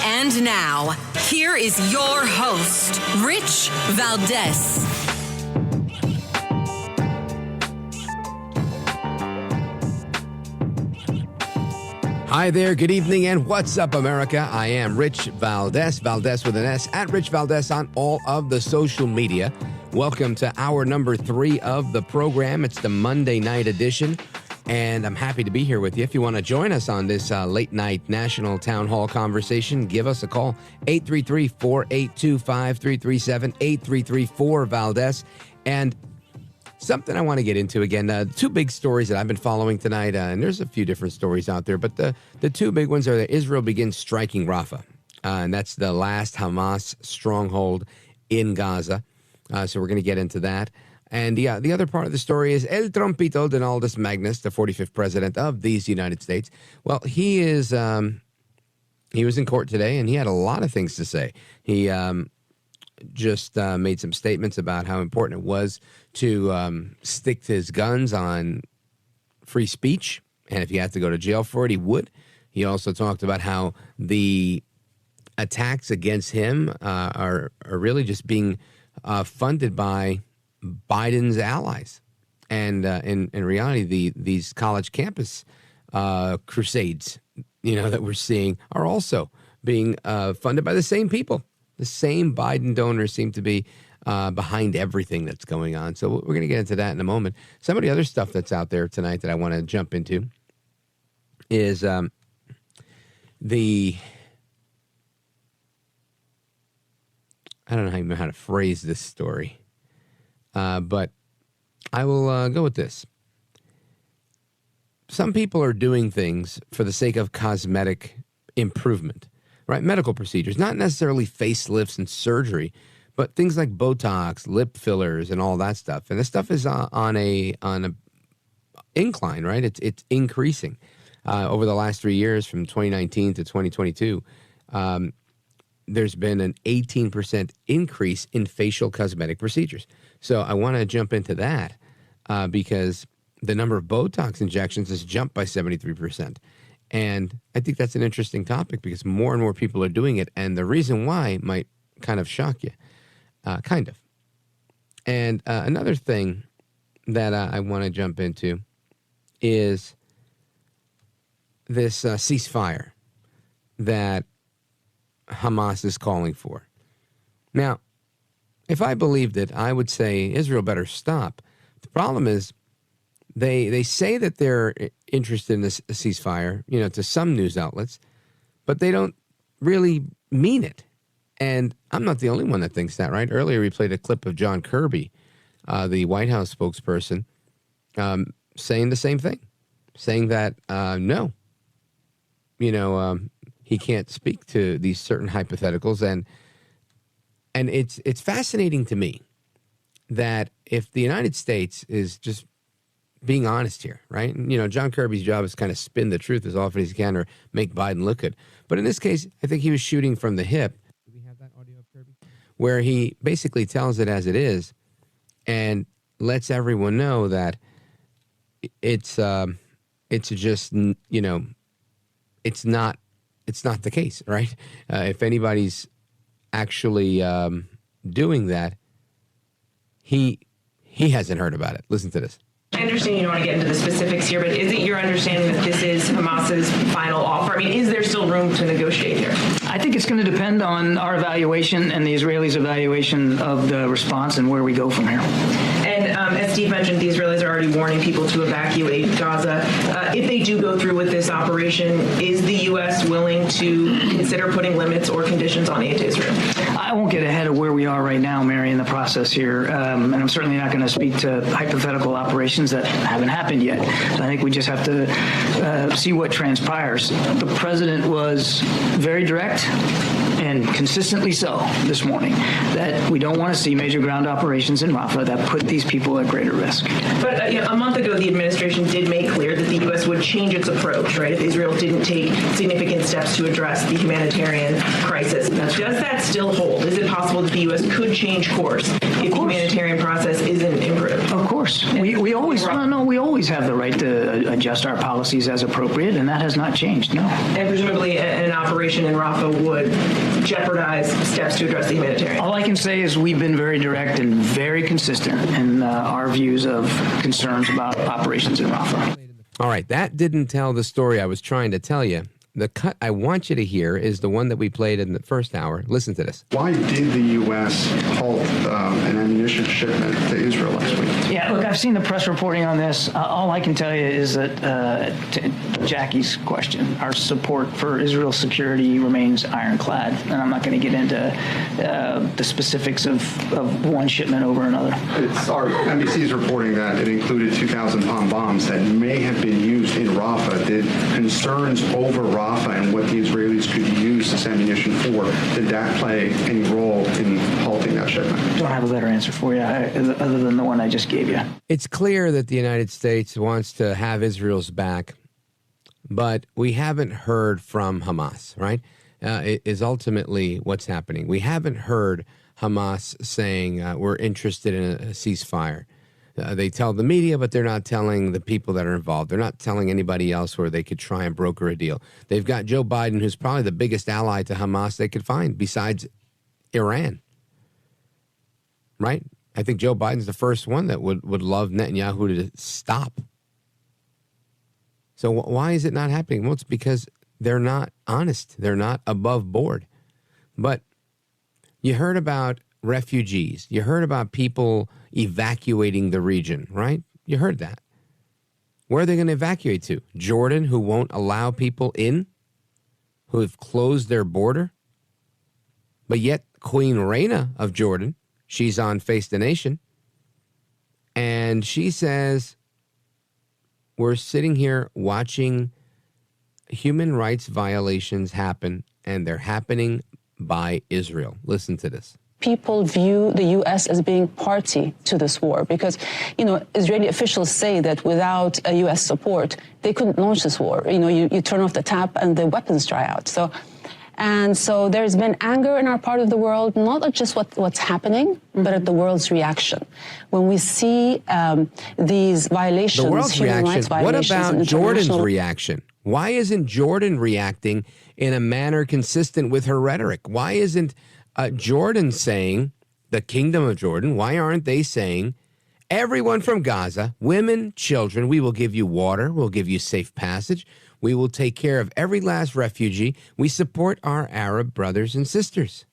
And now, here is your host, Rich Valdez. Hi there, good evening, and what's up, America? I am Rich Valdez, Valdez with an S, at Rich Valdez on all of the social media. Welcome to hour number 3 of the program. It's the Monday night edition, and I'm happy to be here with you. If you want to join us on this late night national town hall conversation, give us a call, 833-482-5337, 833-4-VALDEZ. And something I want to get into again, 2 big stories that I've been following tonight, and there's a few different stories out there, but the 2 big ones are that Israel begins striking Rafah, and that's the last Hamas stronghold in Gaza. So we're going to get into that. And the other part of the story is El Trompito Donaldus Magnus, the 45th president of these United States. Well, he was in court today, and he had a lot of things to say. He just made some statements about how important it was to stick to his guns on free speech, and if he had to go to jail for it, he would. He also talked about how the attacks against him are really just being funded by Biden's allies. And in reality, these college campus crusades, that we're seeing are also being funded by the same people. The same Biden donors seem to be behind everything that's going on. So we're going to get into that in a moment. Some of the other stuff that's out there tonight that I want to jump into is I don't know even how to phrase this story, but I will go with this. Some people are doing things for the sake of cosmetic improvement, right? Medical procedures, not necessarily facelifts and surgery, but things like Botox, lip fillers, and all that stuff. And this stuff is on a incline, right? It's increasing over the last 3 years, from 2019 to 2022. There's been an 18% increase in facial cosmetic procedures. So I want to jump into that because the number of Botox injections has jumped by 73%. And I think that's an interesting topic because more and more people are doing it. And the reason why might kind of shock you, kind of. And another thing that I want to jump into is this ceasefire that Hamas is calling for. Now, if I believed it, I would say Israel better stop. The problem is they say that they're interested in this ceasefire, to some news outlets, but they don't really mean it. And I'm not the only one that thinks that, right? Earlier we played a clip of John Kirby, the White House spokesperson, saying the same thing, saying that no, he can't speak to these certain hypotheticals, and it's fascinating to me that if the United States is just being honest here, right? And, John Kirby's job is kind of spin the truth as often as he can or make Biden look good. But in this case, I think he was shooting from the hip. Do we have that audio of Kirby? Where he basically tells it as it is and lets everyone know that it's just, it's not the case, right? If anybody's actually doing that, he hasn't heard about it. Listen to this. I understand you don't want to get into the specifics here, but is it your understanding that this is Hamas's final offer? I mean, is there still room to negotiate here? I think it's going to depend on our evaluation and the Israelis' evaluation of the response and where we go from here. And as Steve mentioned, the Israelis are already warning people to evacuate Gaza. If they do go through with this operation, is the U.S. willing to consider putting limits or conditions on aid to Israel? I won't get ahead of where we are right now, Mary, in the process here. And I'm certainly not going to speak to hypothetical operations that haven't happened yet. So I think we just have to see what transpires. The president was very direct and consistently so this morning, that we don't want to see major ground operations in Rafah that put these people at greater risk. But a month ago, the administration did make clear that the U.S. would change its approach, right, if Israel didn't take significant steps to address the humanitarian crisis. Does that still hold? Is it possible that the U.S. could change course if the humanitarian process isn't improved? Of course. We always have the right to adjust our policies as appropriate, and that has not changed, no. And presumably an operation in Rafah would jeopardize steps to address the humanitarian. All I can say is we've been very direct and very consistent in our views of concerns about operations in Rafah. All right, that didn't tell the story I was trying to tell you the cut I want you to hear is the one that we played in the first hour. Listen to this. Why did the U.S. halt an ammunition shipment to Israel last week? Yeah, look, I've seen the press reporting on this. All I can tell you is that, to Jackie's question, our support for Israel's security remains ironclad, and I'm not going to get into the specifics of one shipment over another. NBC is reporting that it included 2,000-pound bombs that may have been used in Rafah. Did concerns over Rafah and what the Israelis could use this ammunition for, did that play any role in halting that shipment? Don't have a better answer for you other than the one I just gave you. It's clear that the United States wants to have Israel's back, but we haven't heard from Hamas, right? It is ultimately what's happening. We haven't heard Hamas saying we're interested in a ceasefire. They tell the media, but they're not telling the people that are involved. They're not telling anybody else where they could try and broker a deal. They've got Joe Biden, who's probably the biggest ally to Hamas they could find besides Iran, right? I think Joe Biden's the first one that would love Netanyahu to stop. So why is it not happening? Well, it's because they're not honest. They're not above board. But you heard about refugees. You heard about people evacuating the region, right? You heard that. Where are they going to evacuate to? Jordan, who won't allow people in, who have closed their border. But yet Queen Reina of Jordan, she's on Face the Nation, and she says, we're sitting here watching human rights violations happen, and they're happening by Israel. Listen to this. People view the U.S. as being party to this war because, Israeli officials say that without a U.S. support, they couldn't launch this war. You turn off the tap and the weapons dry out. So there's been anger in our part of the world, not at just what's happening, but at the world's reaction. When we see these violations, the world's human reaction. rights violations. What about Jordan's reaction? Why isn't Jordan reacting in a manner consistent with her rhetoric? Why isn't Jordan saying, the Kingdom of Jordan, why aren't they saying, everyone from Gaza, women, children, we will give you water, we'll give you safe passage, we will take care of every last refugee, we support our Arab brothers and sisters.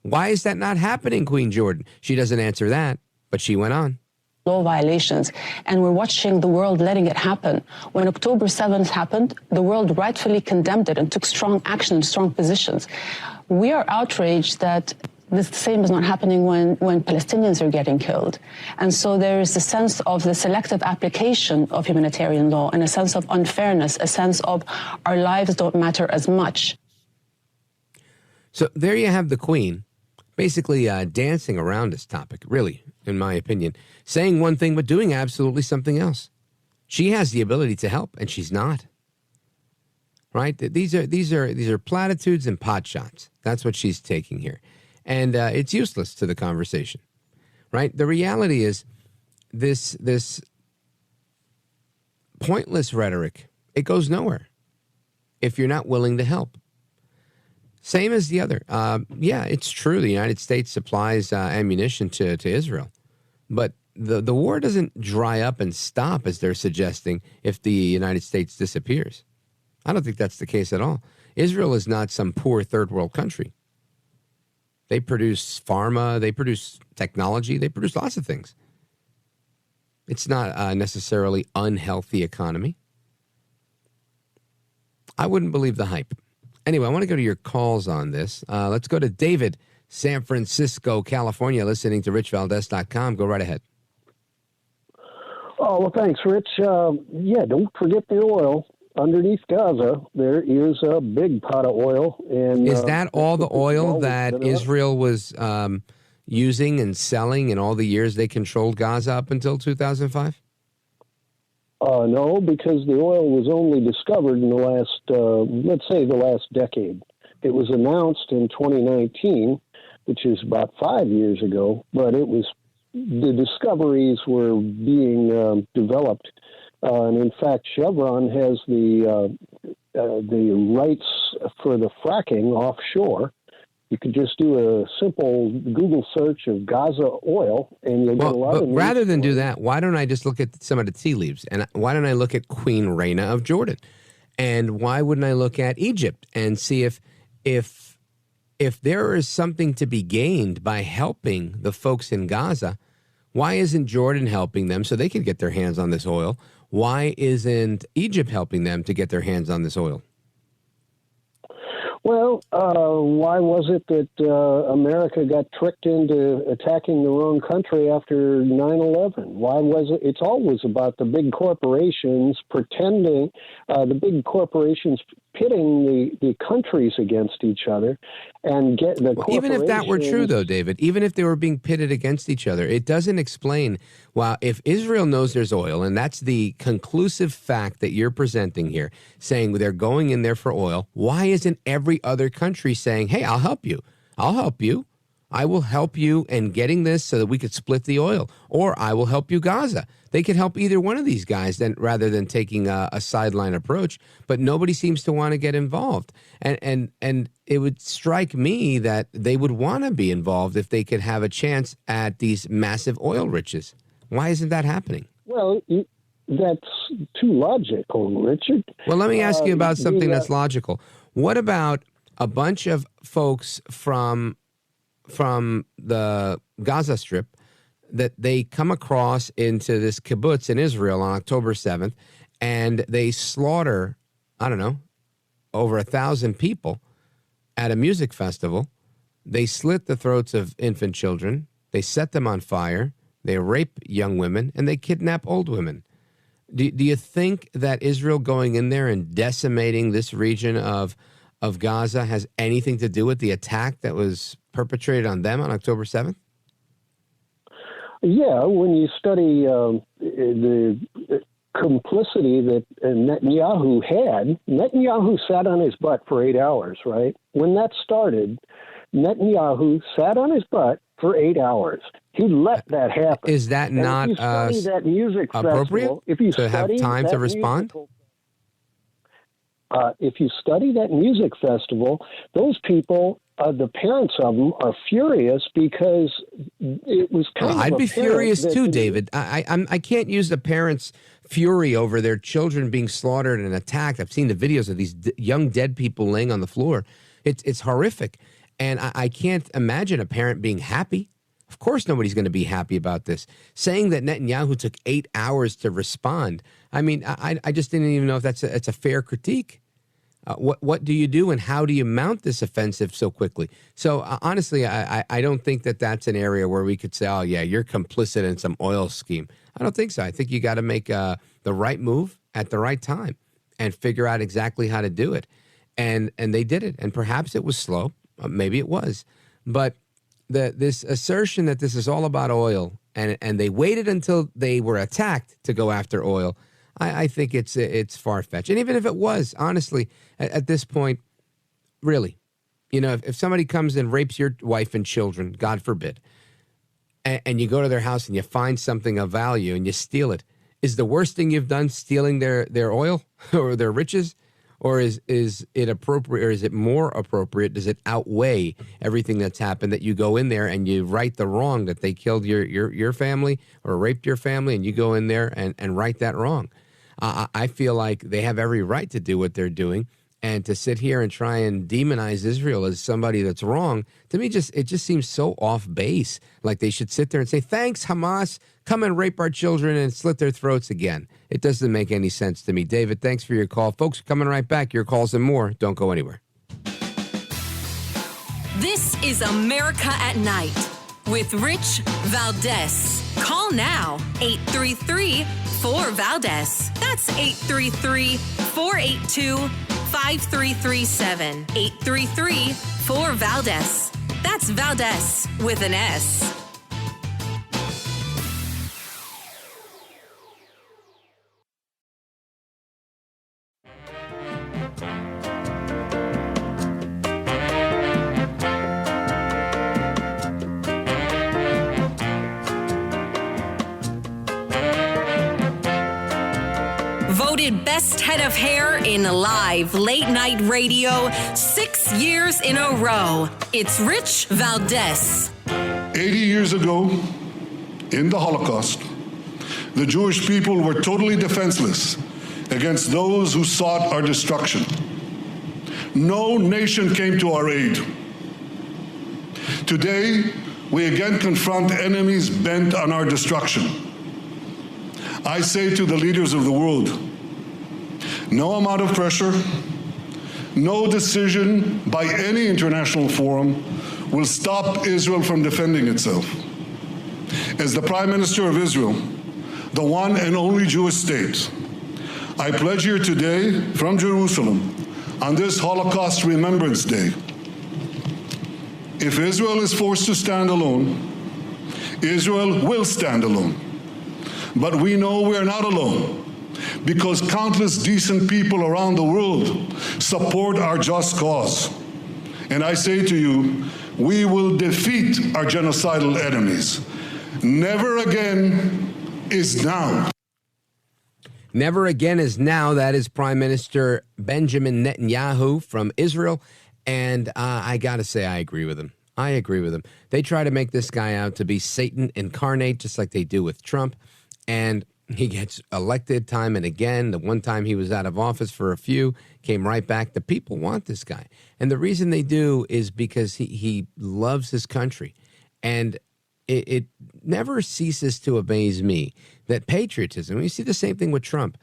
Why is that not happening, Queen Jordan? She doesn't answer that, but she went on. Law violations, and we're watching the world letting it happen. When October 7th happened, the world rightfully condemned it and took strong action and strong positions. We are outraged that the same is not happening when Palestinians are getting killed. And so there is a sense of the selective application of humanitarian law and a sense of unfairness, a sense of our lives don't matter as much. So there you have the Queen basically dancing around this topic, really, in my opinion, saying one thing but doing absolutely something else. She has the ability to help, and she's not. Right? These are platitudes and pot shots. That's what she's taking here. And it's useless to the conversation. Right? The reality is this pointless rhetoric, it goes nowhere if you're not willing to help. Same as the other. Yeah, it's true. The United States supplies ammunition to Israel. But the war doesn't dry up and stop, as they're suggesting, if the United States disappears. I don't think that's the case at all. Israel is not some poor third world country. They produce pharma, they produce technology, they produce lots of things. It's not a necessarily unhealthy economy. I wouldn't believe the hype. Anyway, I want to go to your calls on this. Let's go to David, San Francisco, California, listening to richvaldez.com. Go right ahead. Oh, well, thanks, Rich. Yeah, don't forget the oil. Underneath Gaza, there is a big pot of oil. And is that all the oil that Israel was using and selling in all the years they controlled Gaza up until 2005? No, because the oil was only discovered in the last, let's say, the last decade. It was announced in 2019, which is about 5 years ago, but the discoveries were being developed. And in fact, Chevron has the rights for the fracking offshore. You could just do a simple Google search of Gaza oil, and you'll get a lot of news. Rather than do that, why don't I just look at some of the tea leaves? And why don't I look at Queen Reina of Jordan? And why wouldn't I look at Egypt and see if there is something to be gained by helping the folks in Gaza? Why isn't Jordan helping them so they can get their hands on this oil? Why isn't Egypt helping them to get their hands on this oil? Well, why was it that America got tricked into attacking the wrong country after 9/11? Why was it? It's always about the big corporations pretending, the big corporations pitting the countries against each other, and get the well, even if that were true, though, David, even if they were being pitted against each other, it doesn't explain. Well, if Israel knows there's oil, and that's the conclusive fact that you're presenting here, saying they're going in there for oil, why isn't every other country saying, hey, I'll help you. I'll help you. I will help you in getting this so that we could split the oil, or I will help you Gaza. They could help either one of these guys then, rather than taking a sideline approach, but nobody seems to want to get involved. And it would strike me that they would want to be involved if they could have a chance at these massive oil riches. Why isn't that happening? Well, that's too logical, Richard. Well, let me ask you about something that's logical. What about a bunch of folks from the Gaza Strip that they come across into this kibbutz in Israel on October 7th, and they slaughter, I don't know, over 1,000 people at a music festival. They slit the throats of infant children. They set them on fire. They rape young women, and they kidnap old women. Do you think that Israel going in there and decimating this region of Gaza has anything to do with the attack that was perpetrated on them on October 7th? Yeah, when you study the complicity that Netanyahu had, Netanyahu sat on his butt for 8 hours, right? When that started, Netanyahu sat on his butt for 8 hours. He let that happen. Is that and not if you study that music appropriate festival, if you to have study time to that respond? If you study that music festival, those people, the parents of them, are furious because it was kind of I'd be furious too, that, David. I can't use the parents' fury over their children being slaughtered and attacked. I've seen the videos of these young dead people laying on the floor. It's horrific. And I can't imagine a parent being happy. Of course nobody's going to be happy about this. Saying that Netanyahu took 8 hours to respond, I mean, I just didn't even know if that's a fair critique. What do you do, and how do you mount this offensive so quickly? So honestly, I don't think that that's an area where we could say, oh, yeah, you're complicit in some oil scheme. I don't think so. I think you got to make the right move at the right time and figure out exactly how to do it. And they did it. And perhaps it was slow. Maybe it was. But this assertion that this is all about oil and they waited until they were attacked to go after oil, I think it's far-fetched. And even if it was, honestly, at this point, really, you know, if somebody comes and rapes your wife and children, God forbid, and you go to their house and you find something of value and you steal it, is the worst thing you've done stealing their oil or their riches? Or is it appropriate, or is it more appropriate? Does it outweigh everything that's happened that you go in there and you right the wrong that they killed your family or raped your family, and you go in there and right that wrong? I feel like they have every right to do what they're doing, and to sit here and try and demonize Israel as somebody that's wrong, to me, it just seems so off base. Like they should sit there and say, thanks, Hamas, come and rape our children and slit their throats again. It doesn't make any sense to me. David, thanks for your call. Folks, coming right back. Your calls and more. Don't go anywhere. This is America at Night with Rich Valdez. Call now, 833-4-VALDEZ. That's 833-482-5337. 833-4-VALDEZ. That's Valdez with an S. Voted best head of hair in live late night radio 6 years in a row. It's Rich Valdez. 80 years ago, in the Holocaust, the Jewish people were totally defenseless against those who sought our destruction. No nation came to our aid. Today, we again confront enemies bent on our destruction. I say to the leaders of the world, no amount of pressure, no decision by any international forum will stop Israel from defending itself. As the Prime Minister of Israel, the one and only Jewish state, I pledge here today from Jerusalem on this Holocaust Remembrance Day, if Israel is forced to stand alone, Israel will stand alone. But we know we are not alone, because countless decent people around the world support our just cause. And I say to you, we will defeat our genocidal enemies. Never again is now. Never again is now. That is Prime Minister Benjamin Netanyahu from Israel. And I got to say, I agree with him. I agree with him. They try to make this guy out to be Satan incarnate, just like they do with Trump. And he gets elected time and again. The one time he was out of office for a few, came right back. The people want this guy. And the reason they do is because he loves his country. And it never ceases to amaze me that patriotism, you see the same thing with Trump,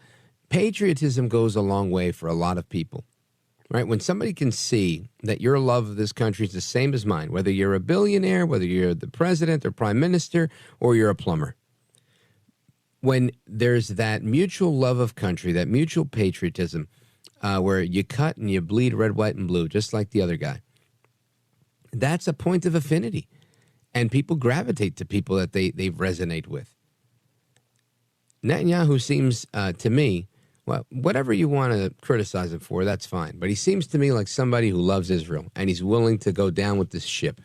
patriotism goes a long way for a lot of people, right? When somebody can see that your love of this country is the same as mine, whether you're a billionaire, whether you're the president or prime minister, or you're a plumber, when there's that mutual love of country, that mutual patriotism, where you cut and you bleed red, white, and blue, just like the other guy, that's a point of affinity. And people gravitate to people that they resonate with. Netanyahu seems to me, well, whatever you want to criticize him for, that's fine. But he seems to me like somebody who loves Israel, and he's willing to go down with this ship.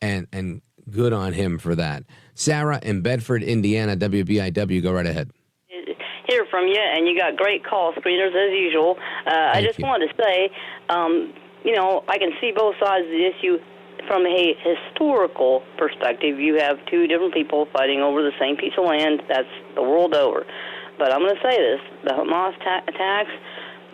And good on him for that. Sarah in Bedford, Indiana, WBIW, go right ahead. Hear from you, and you got great call screeners as usual. I just wanted to say, I can see both sides of the issue. From a historical perspective, you have two different people fighting over the same piece of land. That's the world over. But I'm going to say this. The Hamas attacks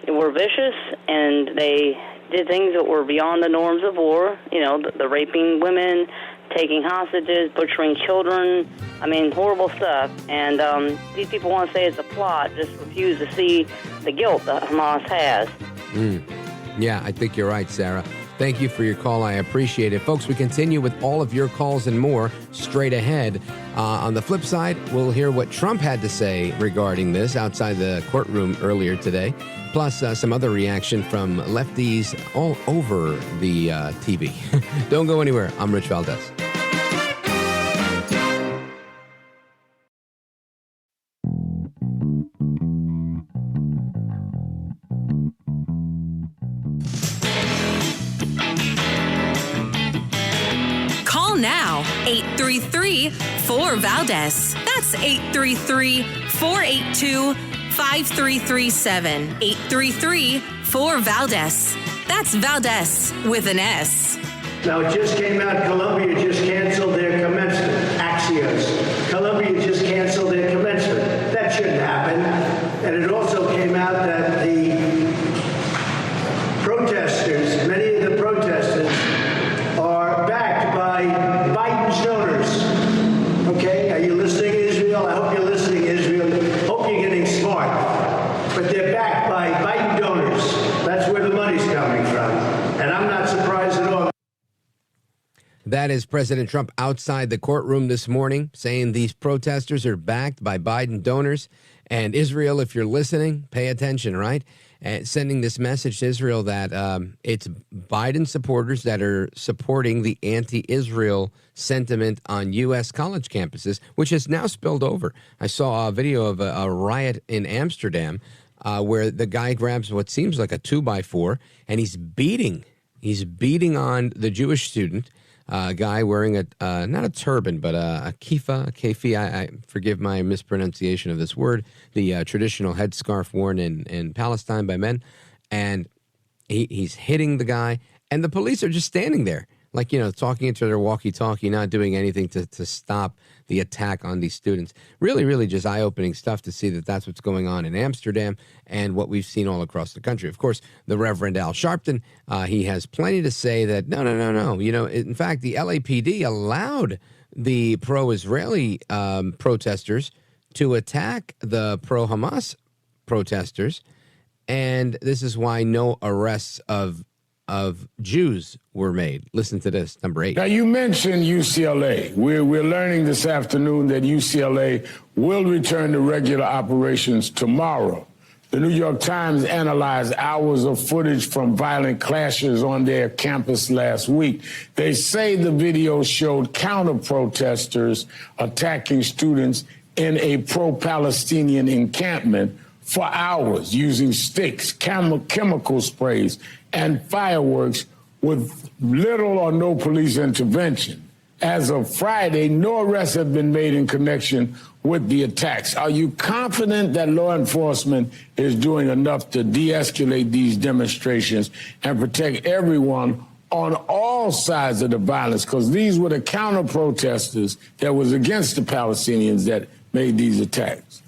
were vicious, and they did things that were beyond the norms of war. You know, the raping women, taking hostages, butchering children. I mean, horrible stuff. And these people want to say it's a plot, just refuse to see the guilt that Hamas has. Yeah, I think you're right, Sarah. Thank you for your call. I appreciate it. Folks, we continue with all of your calls and more straight ahead. On the flip side, we'll hear what Trump had to say regarding this outside the courtroom earlier today, plus some other reaction from lefties all over the TV. Don't go anywhere. I'm Rich Valdez. Now, 833-4VALDEZ. That's 833-482-5337. 833-4VALDEZ. That's Valdez with an S. Now, it just came out, Colombia just canceled their commencement. Axios. Colombia just canceled their commencement. That shouldn't happen. And it also came out that the protesters, many of the protesters, are backed by Biden's donors. Okay? Are you listening, Israel? I hope you're listening, Israel. Hope you're getting smart. But they're backed by Biden donors. That's where the money's coming from. And I'm not surprised at all. That is President Trump outside the courtroom this morning saying these protesters are backed by Biden donors. And Israel, if you're listening, pay attention, right? And sending this message to Israel that it's Biden supporters that are supporting the anti-Israel sentiment on U.S. college campuses, which has now spilled over. I saw a video of a riot in Amsterdam where the guy grabs what seems like a 2x4 and he's beating on the Jewish student. Guy wearing not a turban, but a kefi. I forgive my mispronunciation of this word, the traditional headscarf worn in Palestine by men. And he's hitting the guy, and the police are just standing there. like, talking into their walkie-talkie, not doing anything to stop the attack on these students. Really, really just eye-opening stuff to see that that's what's going on in Amsterdam and what we've seen all across the country. Of course, the Reverend Al Sharpton, he has plenty to say that, no. In fact, the LAPD allowed the pro-Israeli protesters to attack the pro-Hamas protesters, and this is why no arrests of Jews were made. Listen to this, number 8. Now, you mentioned UCLA. We're learning this afternoon that UCLA will return to regular operations tomorrow. The New York Times analyzed hours of footage from violent clashes on their campus last week. They say the video showed counter-protesters attacking students in a pro-Palestinian encampment for hours using sticks, chemical sprays, and fireworks with little or no police intervention. As of Friday, no arrests have been made in connection with the attacks. Are you confident that law enforcement is doing enough to de-escalate these demonstrations and protect everyone on all sides of the violence? Because these were the counter-protesters that was against the Palestinians that made these attacks.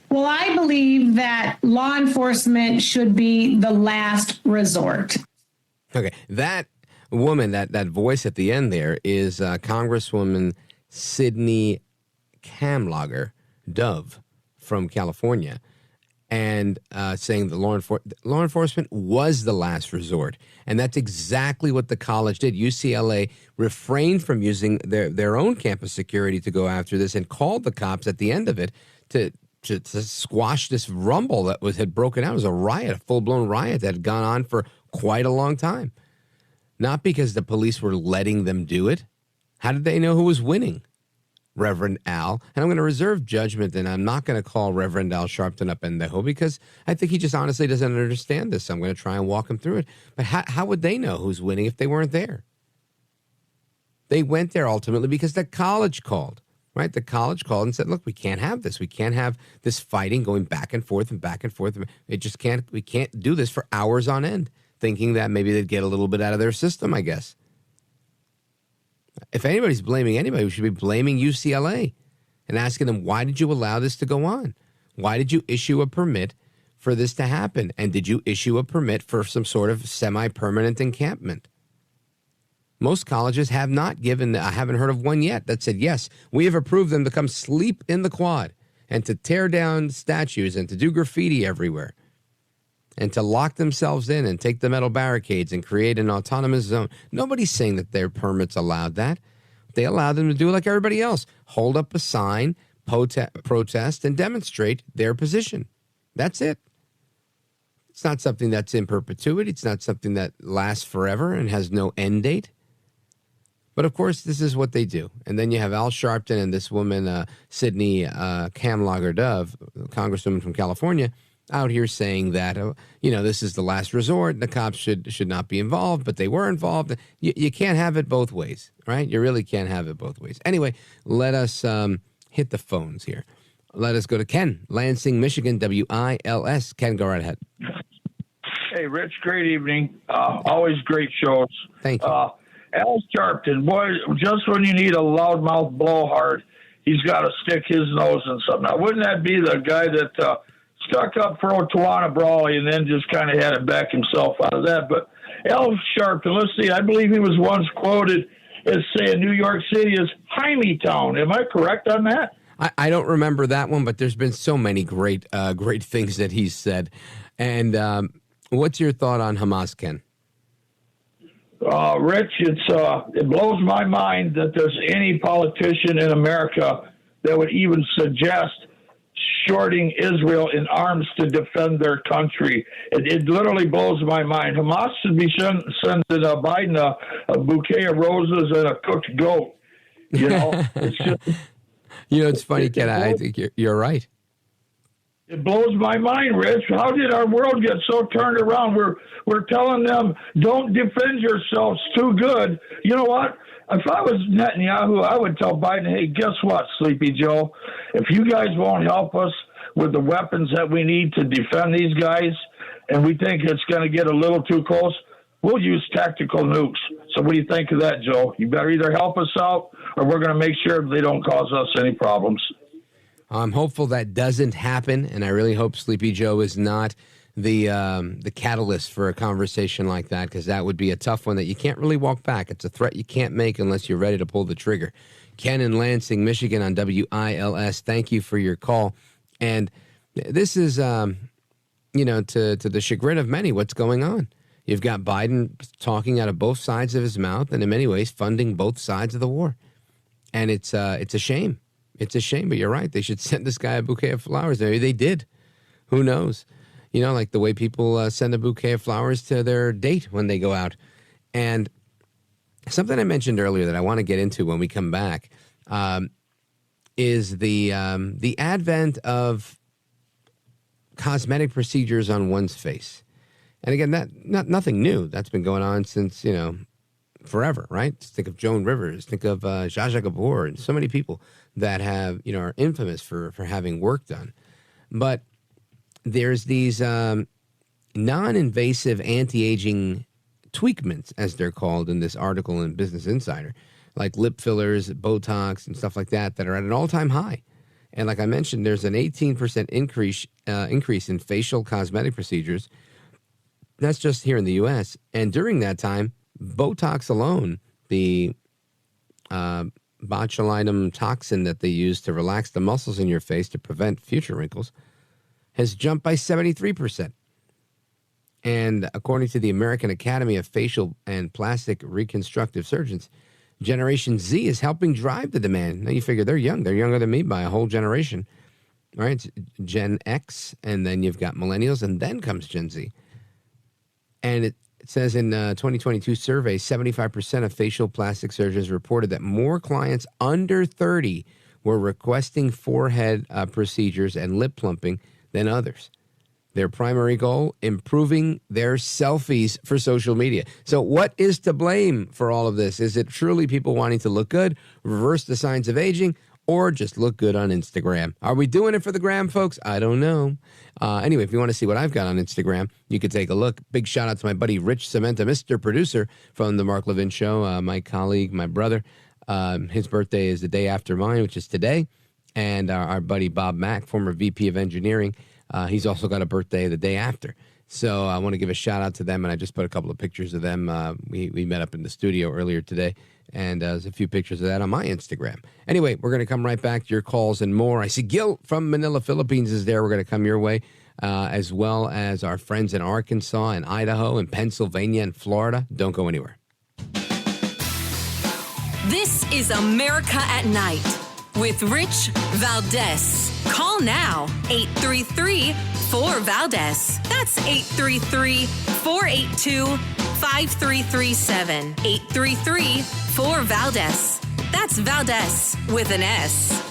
Well, I believe that law enforcement should be the last resort. Okay, that woman, that voice at the end there is Congresswoman Sidney Kamlager Dove from California, and saying the law enforcement was the last resort. And that's exactly what the college did. UCLA refrained from using their own campus security to go after this and called the cops at the end of it to squash this rumble that had broken out. It was a riot, a full-blown riot that had gone on for quite a long time. Not because the police were letting them do it. How did they know who was winning? Reverend Al. And I'm going to reserve judgment, and I'm not going to call Reverend Al Sharpton a pendejo because I think he just honestly doesn't understand this. I'm going to try and walk him through it. But how would they know who's winning if they weren't there? They went there ultimately because the college called. Right? The college called and said, look, we can't have this. We can't have this fighting going back and forth and back and forth. We can't do this for hours on end, thinking that maybe they'd get a little bit out of their system, I guess. If anybody's blaming anybody, we should be blaming UCLA and asking them, why did you allow this to go on? Why did you issue a permit for this to happen? And did you issue a permit for some sort of semi-permanent encampment? Most colleges have not given, I haven't heard of one yet that said, yes, we have approved them to come sleep in the quad and to tear down statues and to do graffiti everywhere and to lock themselves in and take the metal barricades and create an autonomous zone. Nobody's saying that their permits allowed that. They allowed them to do like everybody else, hold up a sign, protest, and demonstrate their position. That's it. It's not something that's in perpetuity. It's not something that lasts forever and has no end date. But, of course, this is what they do. And then you have Al Sharpton and this woman, Sidney Kamlager Dove, Congresswoman from California, out here saying that, this is the last resort. The cops should not be involved, but they were involved. You can't have it both ways, right? You really can't have it both ways. Anyway, let us hit the phones here. Let us go to Ken, Lansing, Michigan, WILS. Ken, go right ahead. Hey, Rich, great evening. Always great shows. Thank you. Al Sharpton, boy, just when you need a loudmouth blowhard, he's got to stick his nose in something. Now, wouldn't that be the guy that stuck up for Tawana Brawley and then just kind of had to back himself out of that? But Al Sharpton, let's see, I believe he was once quoted as saying New York City is Jaime Town. Am I correct on that? I don't remember that one, but there's been so many great things that he's said. And what's your thought on Hamas, Ken? Rich, it blows my mind that there's any politician in America that would even suggest shorting Israel in arms to defend their country. It literally blows my mind. Hamas should be sending Biden a bouquet of roses and a cooked goat. It's just... it's funny, Ken. I think you're right. It blows my mind, Rich. How did our world get so turned around? We're telling them, don't defend yourselves too good. You know what? If I was Netanyahu, I would tell Biden, hey, guess what, Sleepy Joe? If you guys won't help us with the weapons that we need to defend these guys, and we think it's going to get a little too close, we'll use tactical nukes. So what do you think of that, Joe? You better either help us out or we're going to make sure they don't cause us any problems. I'm hopeful that doesn't happen, and I really hope Sleepy Joe is not the catalyst for a conversation like that, because that would be a tough one that you can't really walk back. It's a threat you can't make unless you're ready to pull the trigger. Ken in Lansing, Michigan on WILS, thank you for your call. And this is, to the chagrin of many, what's going on. You've got Biden talking out of both sides of his mouth and in many ways funding both sides of the war. And it's a shame. It's a shame, but you're right. They should send this guy a bouquet of flowers. Maybe they did. Who knows? Like the way people send a bouquet of flowers to their date when they go out. And something I mentioned earlier that I want to get into when we come back is the advent of cosmetic procedures on one's face. And again, nothing new. That's been going on since, forever, right? Just think of Joan Rivers, think of Zsa Zsa Gabor, and so many people that have, are infamous for having work done. But there's these non-invasive anti-aging tweakments, as they're called in this article in Business Insider, like lip fillers, Botox, and stuff like that are at an all-time high. And like I mentioned, there's an 18% increase in facial cosmetic procedures. That's just here in the U.S. And during that time, Botox alone, the botulinum toxin that they use to relax the muscles in your face to prevent future wrinkles, has jumped by 73%. And according to the American Academy of Facial and Plastic Reconstructive Surgeons, Generation Z is helping drive the demand. Now you figure they're young. They're younger than me by a whole generation. All right, it's Gen X, and then you've got millennials, and then comes Gen Z. And it says in 2022 survey, 75% of facial plastic surgeons reported that more clients under 30 were requesting forehead procedures and lip plumping than others. Their primary goal, improving their selfies for social media. So what is to blame for all of this? Is it truly people wanting to look good, reverse the signs of aging, or just look good on Instagram? Are we doing it for the gram, folks? I don't know. Anyway, if you want to see what I've got on Instagram, you could take a look. Big shout out to my buddy Rich Cementa, Mr. Producer from the Mark Levin Show, my colleague, my brother. His birthday is the day after mine, which is today. And our buddy Bob Mack, former VP of Engineering, he's also got a birthday the day after. So I want to give a shout out to them, and I just put a couple of pictures of them. We met up in the studio earlier today, and there's a few pictures of that on my Instagram. Anyway, we're going to come right back to your calls and more. I see Gil from Manila, Philippines is there. We're going to come your way, as well as our friends in Arkansas and Idaho and Pennsylvania and Florida. Don't go anywhere. This is America at Night with Rich Valdez. Call now, 833-4VALDEZ. That's 833-482-5337. 833-4VALDEZ. That's Valdez with an S.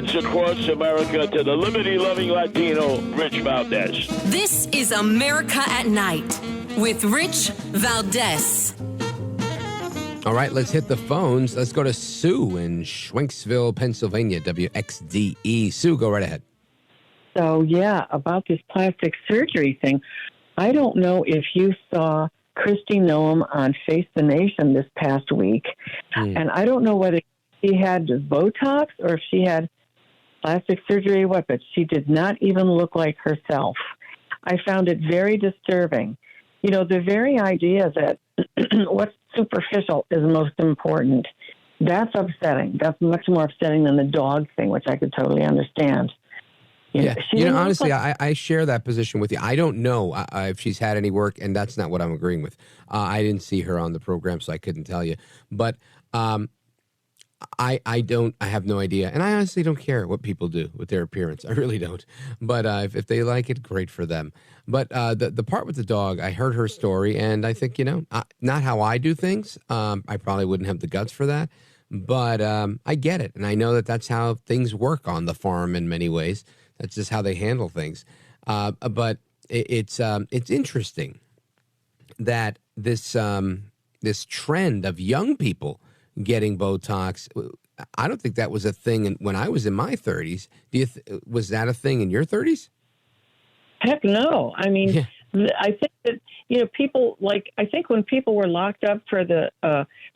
Across America to the liberty-loving Latino, Rich Valdez. This is America at Night with Rich Valdez. All right, let's hit the phones. Let's go to Sue in Schwenksville, Pennsylvania, WXDE. Sue, go right ahead. So, yeah, about this plastic surgery thing, I don't know if you saw Kristi Noem on Face the Nation this past week, and I don't know whether she had Botox or if she had plastic surgery, but she did not even look like herself. I found it very disturbing. The very idea that what's superficial is most important, that's upsetting. That's much more upsetting than the dog thing, which I could totally understand. Honestly, I share that position with you. I don't know if she's had any work, and that's not what I'm agreeing with. I didn't see her on the program, so I couldn't tell you. But I have no idea. And I honestly don't care what people do with their appearance. I really don't. But if they like it, great for them. But the part with the dog, I heard her story, and I think, not how I do things. I probably wouldn't have the guts for that. But I get it. And I know that that's how things work on the farm in many ways. That's just how they handle things. But it's interesting that this trend of young people getting Botox, I don't think that was a thing when I was in my 30s. Was that a thing in your 30s? Heck no. I mean, I think that, people I think when people were locked up for the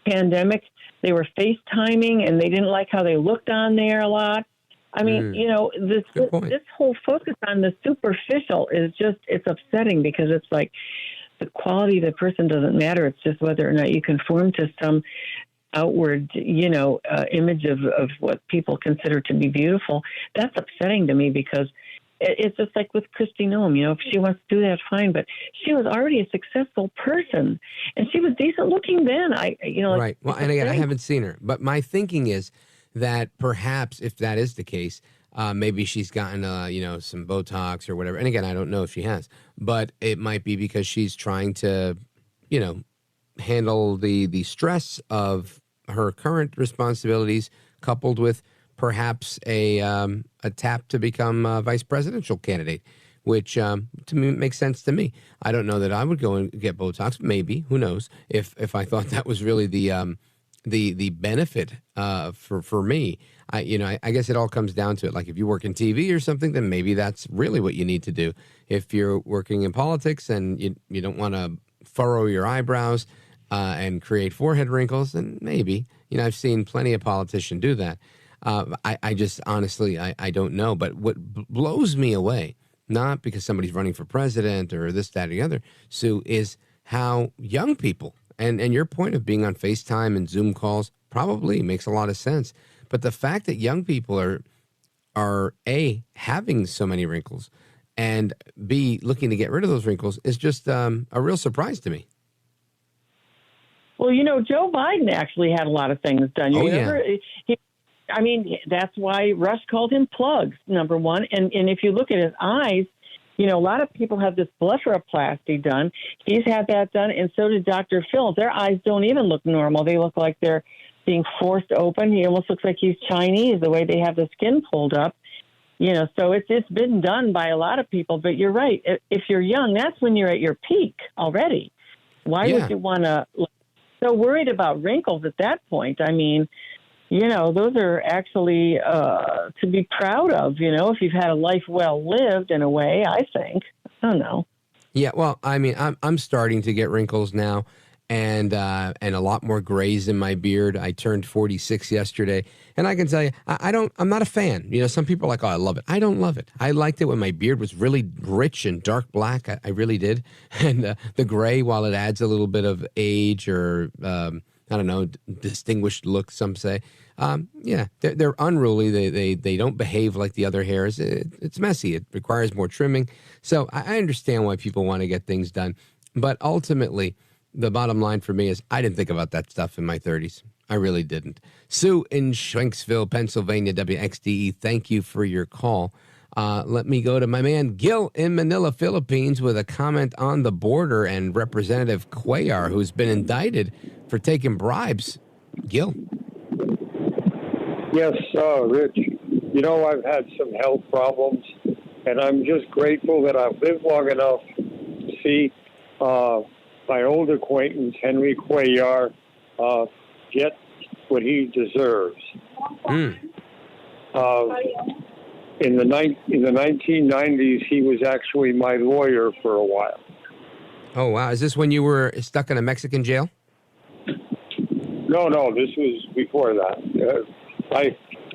pandemic, they were FaceTiming and they didn't like how they looked on there a lot. I mean, this whole focus on the superficial is it's upsetting because it's like the quality of the person doesn't matter. It's just whether or not you conform to some outward, image of what people consider to be beautiful. That's upsetting to me because it's just like with Kristi Noem, if she wants to do that, fine. But she was already a successful person, and she was decent looking then. Right. Well, and again, I haven't seen her, but my thinking is that perhaps if that is the case, maybe she's gotten, some Botox or whatever. And again, I don't know if she has, but it might be because she's trying to, handle the stress of her current responsibilities, coupled with perhaps a tap to become a vice presidential candidate, which to me makes sense to me. I don't know that I would go and get Botox. Maybe, who knows? If I thought that was really the benefit for me, I guess it all comes down to it. Like if you work in TV or something, then maybe that's really what you need to do. If you're working in politics and you don't want to furrow your eyebrows and create forehead wrinkles, then maybe. I've seen plenty of politicians do that. I just honestly, I don't know. But what blows me away, not because somebody's running for president or this, that, or the other, Sue, is how young people, and your point of being on FaceTime and Zoom calls probably makes a lot of sense. But the fact that young people are A, having so many wrinkles, and B, looking to get rid of those wrinkles is just a real surprise to me. Well, Joe Biden actually had a lot of things done. That's why Rush called him plugs, number one. And if you look at his eyes, a lot of people have this blepharoplasty done. He's had that done, and so did Dr. Phil. Their eyes don't even look normal. They look like they're being forced open. He almost looks like he's Chinese, the way they have the skin pulled up. So it's been done by a lot of people. But you're right. If you're young, that's when you're at your peak already. Why would you want to so worried about wrinkles at that point? I mean, those are actually to be proud of, if you've had a life well lived in a way, I think. I don't know. Yeah, well, I mean, I'm starting to get wrinkles now and a lot more grays in my beard. I turned 46 yesterday, and I can tell you, I'm not a fan. Some people are like, oh, I love it. I don't love it. I liked it when my beard was really rich and dark black. I really did. And the gray, while it adds a little bit of age or I don't know, distinguished look, some say. They're unruly. They don't behave like the other hairs. It's messy. It requires more trimming. So I understand why people want to get things done. But ultimately, the bottom line for me is I didn't think about that stuff in my 30s. I really didn't. Sue in Shanksville, Pennsylvania, WXDE, thank you for your call. Let me go to my man Gil in Manila, Philippines, with a comment on the border and Representative Cuellar, who's been indicted for taking bribes. Gil. Yes, Rich. I've had some health problems, and I'm just grateful that I've lived long enough to see my old acquaintance, Henry Cuellar, get what he deserves. In the 1990s, he was actually my lawyer for a while. Oh, wow. Is this when you were stuck in a Mexican jail? No, this was before that.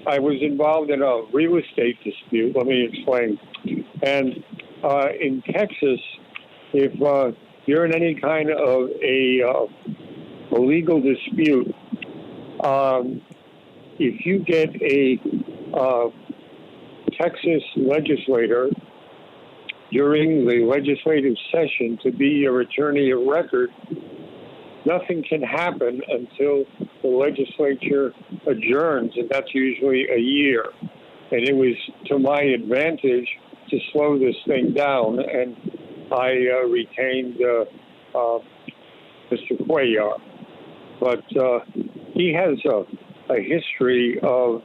I was involved in a real estate dispute. Let me explain. And in Texas, if you're in any kind of a legal dispute, if you get a Texas legislator during the legislative session to be your attorney of record, nothing can happen until the legislature adjourns, and that's usually a year. And it was to my advantage to slow this thing down, and I retained Mr. Cuellar. But he has a history of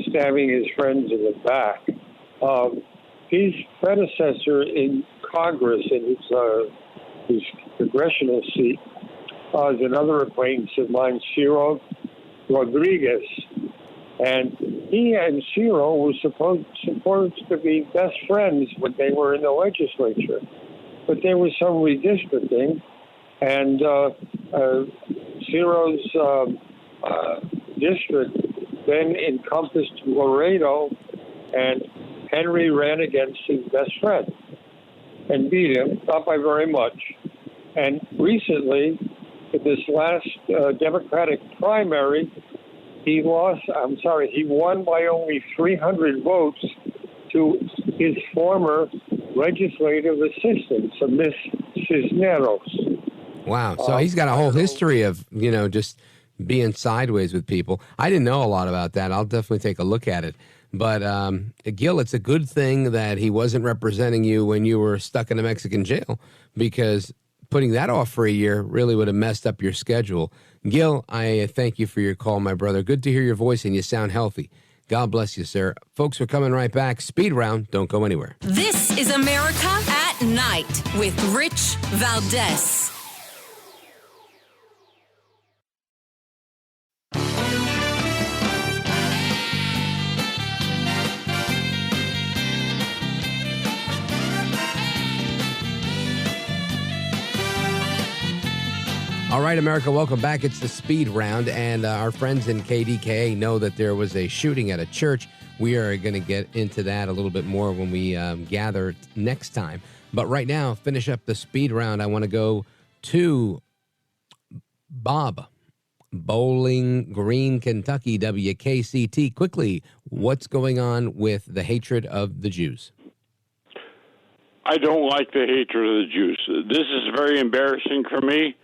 stabbing his friends in the back. His predecessor in Congress, in his congressional seat, is another acquaintance of mine, Ciro Rodriguez. And he and Ciro were supposed to be best friends when they were in the legislature. But there was some redistricting, and Ciro's district then encompassed Laredo, and Henry ran against his best friend and beat him, not by very much. And recently, in this last Democratic primary, he won by only 300 votes to his former legislative assistant, Miss Cisneros. Wow. So he's got a whole history of, just being sideways with people. I didn't know a lot about that. I'll definitely take a look at it. But, Gil, it's a good thing that he wasn't representing you when you were stuck in a Mexican jail, because putting that off for a year really would have messed up your schedule. Gil, I thank you for your call, my brother. Good to hear your voice, and you sound healthy. God bless you, sir. Folks, we're coming right back. Speed round. Don't go anywhere. This is America at Night with Rich Valdez. All right, America, welcome back. It's the Speed Round, and our friends in KDKA know that there was a shooting at a church. We are going to get into that a little bit more when we gather next time. But right now, finish up the Speed Round. I want to go to Bob, Bowling Green, Kentucky, WKCT. Quickly, what's going on with the hatred of the Jews? I don't like the hatred of the Jews. This is very embarrassing for me.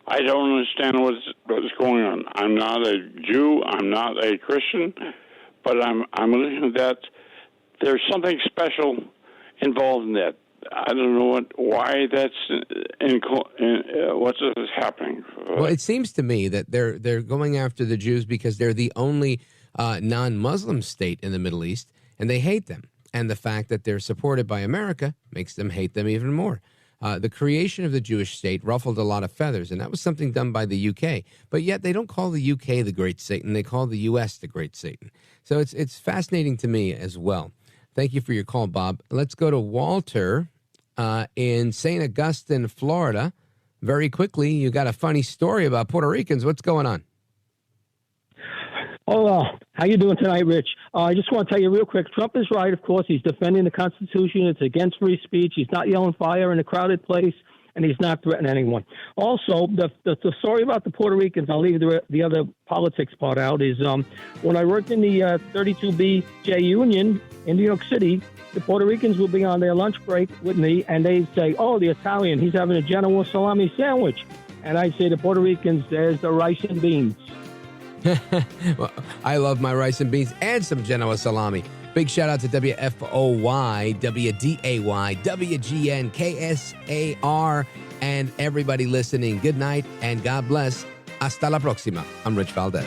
I don't understand what's going on. I'm not a Jew. I'm not a Christian, but I'm looking at that. There's something special involved in that. I don't know why that's what's happening. Well, it seems to me that they're going after the Jews because they're the only non-Muslim state in the Middle East, and they hate them. And the fact that they're supported by America makes them hate them even more. The creation of the Jewish state ruffled a lot of feathers, and that was something done by the UK. But yet they don't call the UK the Great Satan. They call the U.S. the Great Satan. So it's fascinating to me as well. Thank you for your call, Bob. Let's go to Walter in St. Augustine, Florida. Very quickly, you got a funny story about Puerto Ricans. What's going on? Oh, how you doing tonight, Rich? I just want to tell you real quick, Trump is right, of course. He's defending the Constitution. It's against free speech. He's not yelling fire in a crowded place, and he's not threatening anyone. Also, the story about the Puerto Ricans, I'll leave the other politics part out, is when I worked in the 32BJ union in New York City, the Puerto Ricans would be on their lunch break with me, and they'd say, oh, the Italian, he's having a Genoa salami sandwich. And I'd say, the Puerto Ricans, there's the rice and beans. Well, I love my rice and beans and some Genoa salami. Big shout out to WFOY, WDAY, WGN, KSAR, and everybody listening. Good night and God bless. Hasta la próxima. I'm Rich Valdez.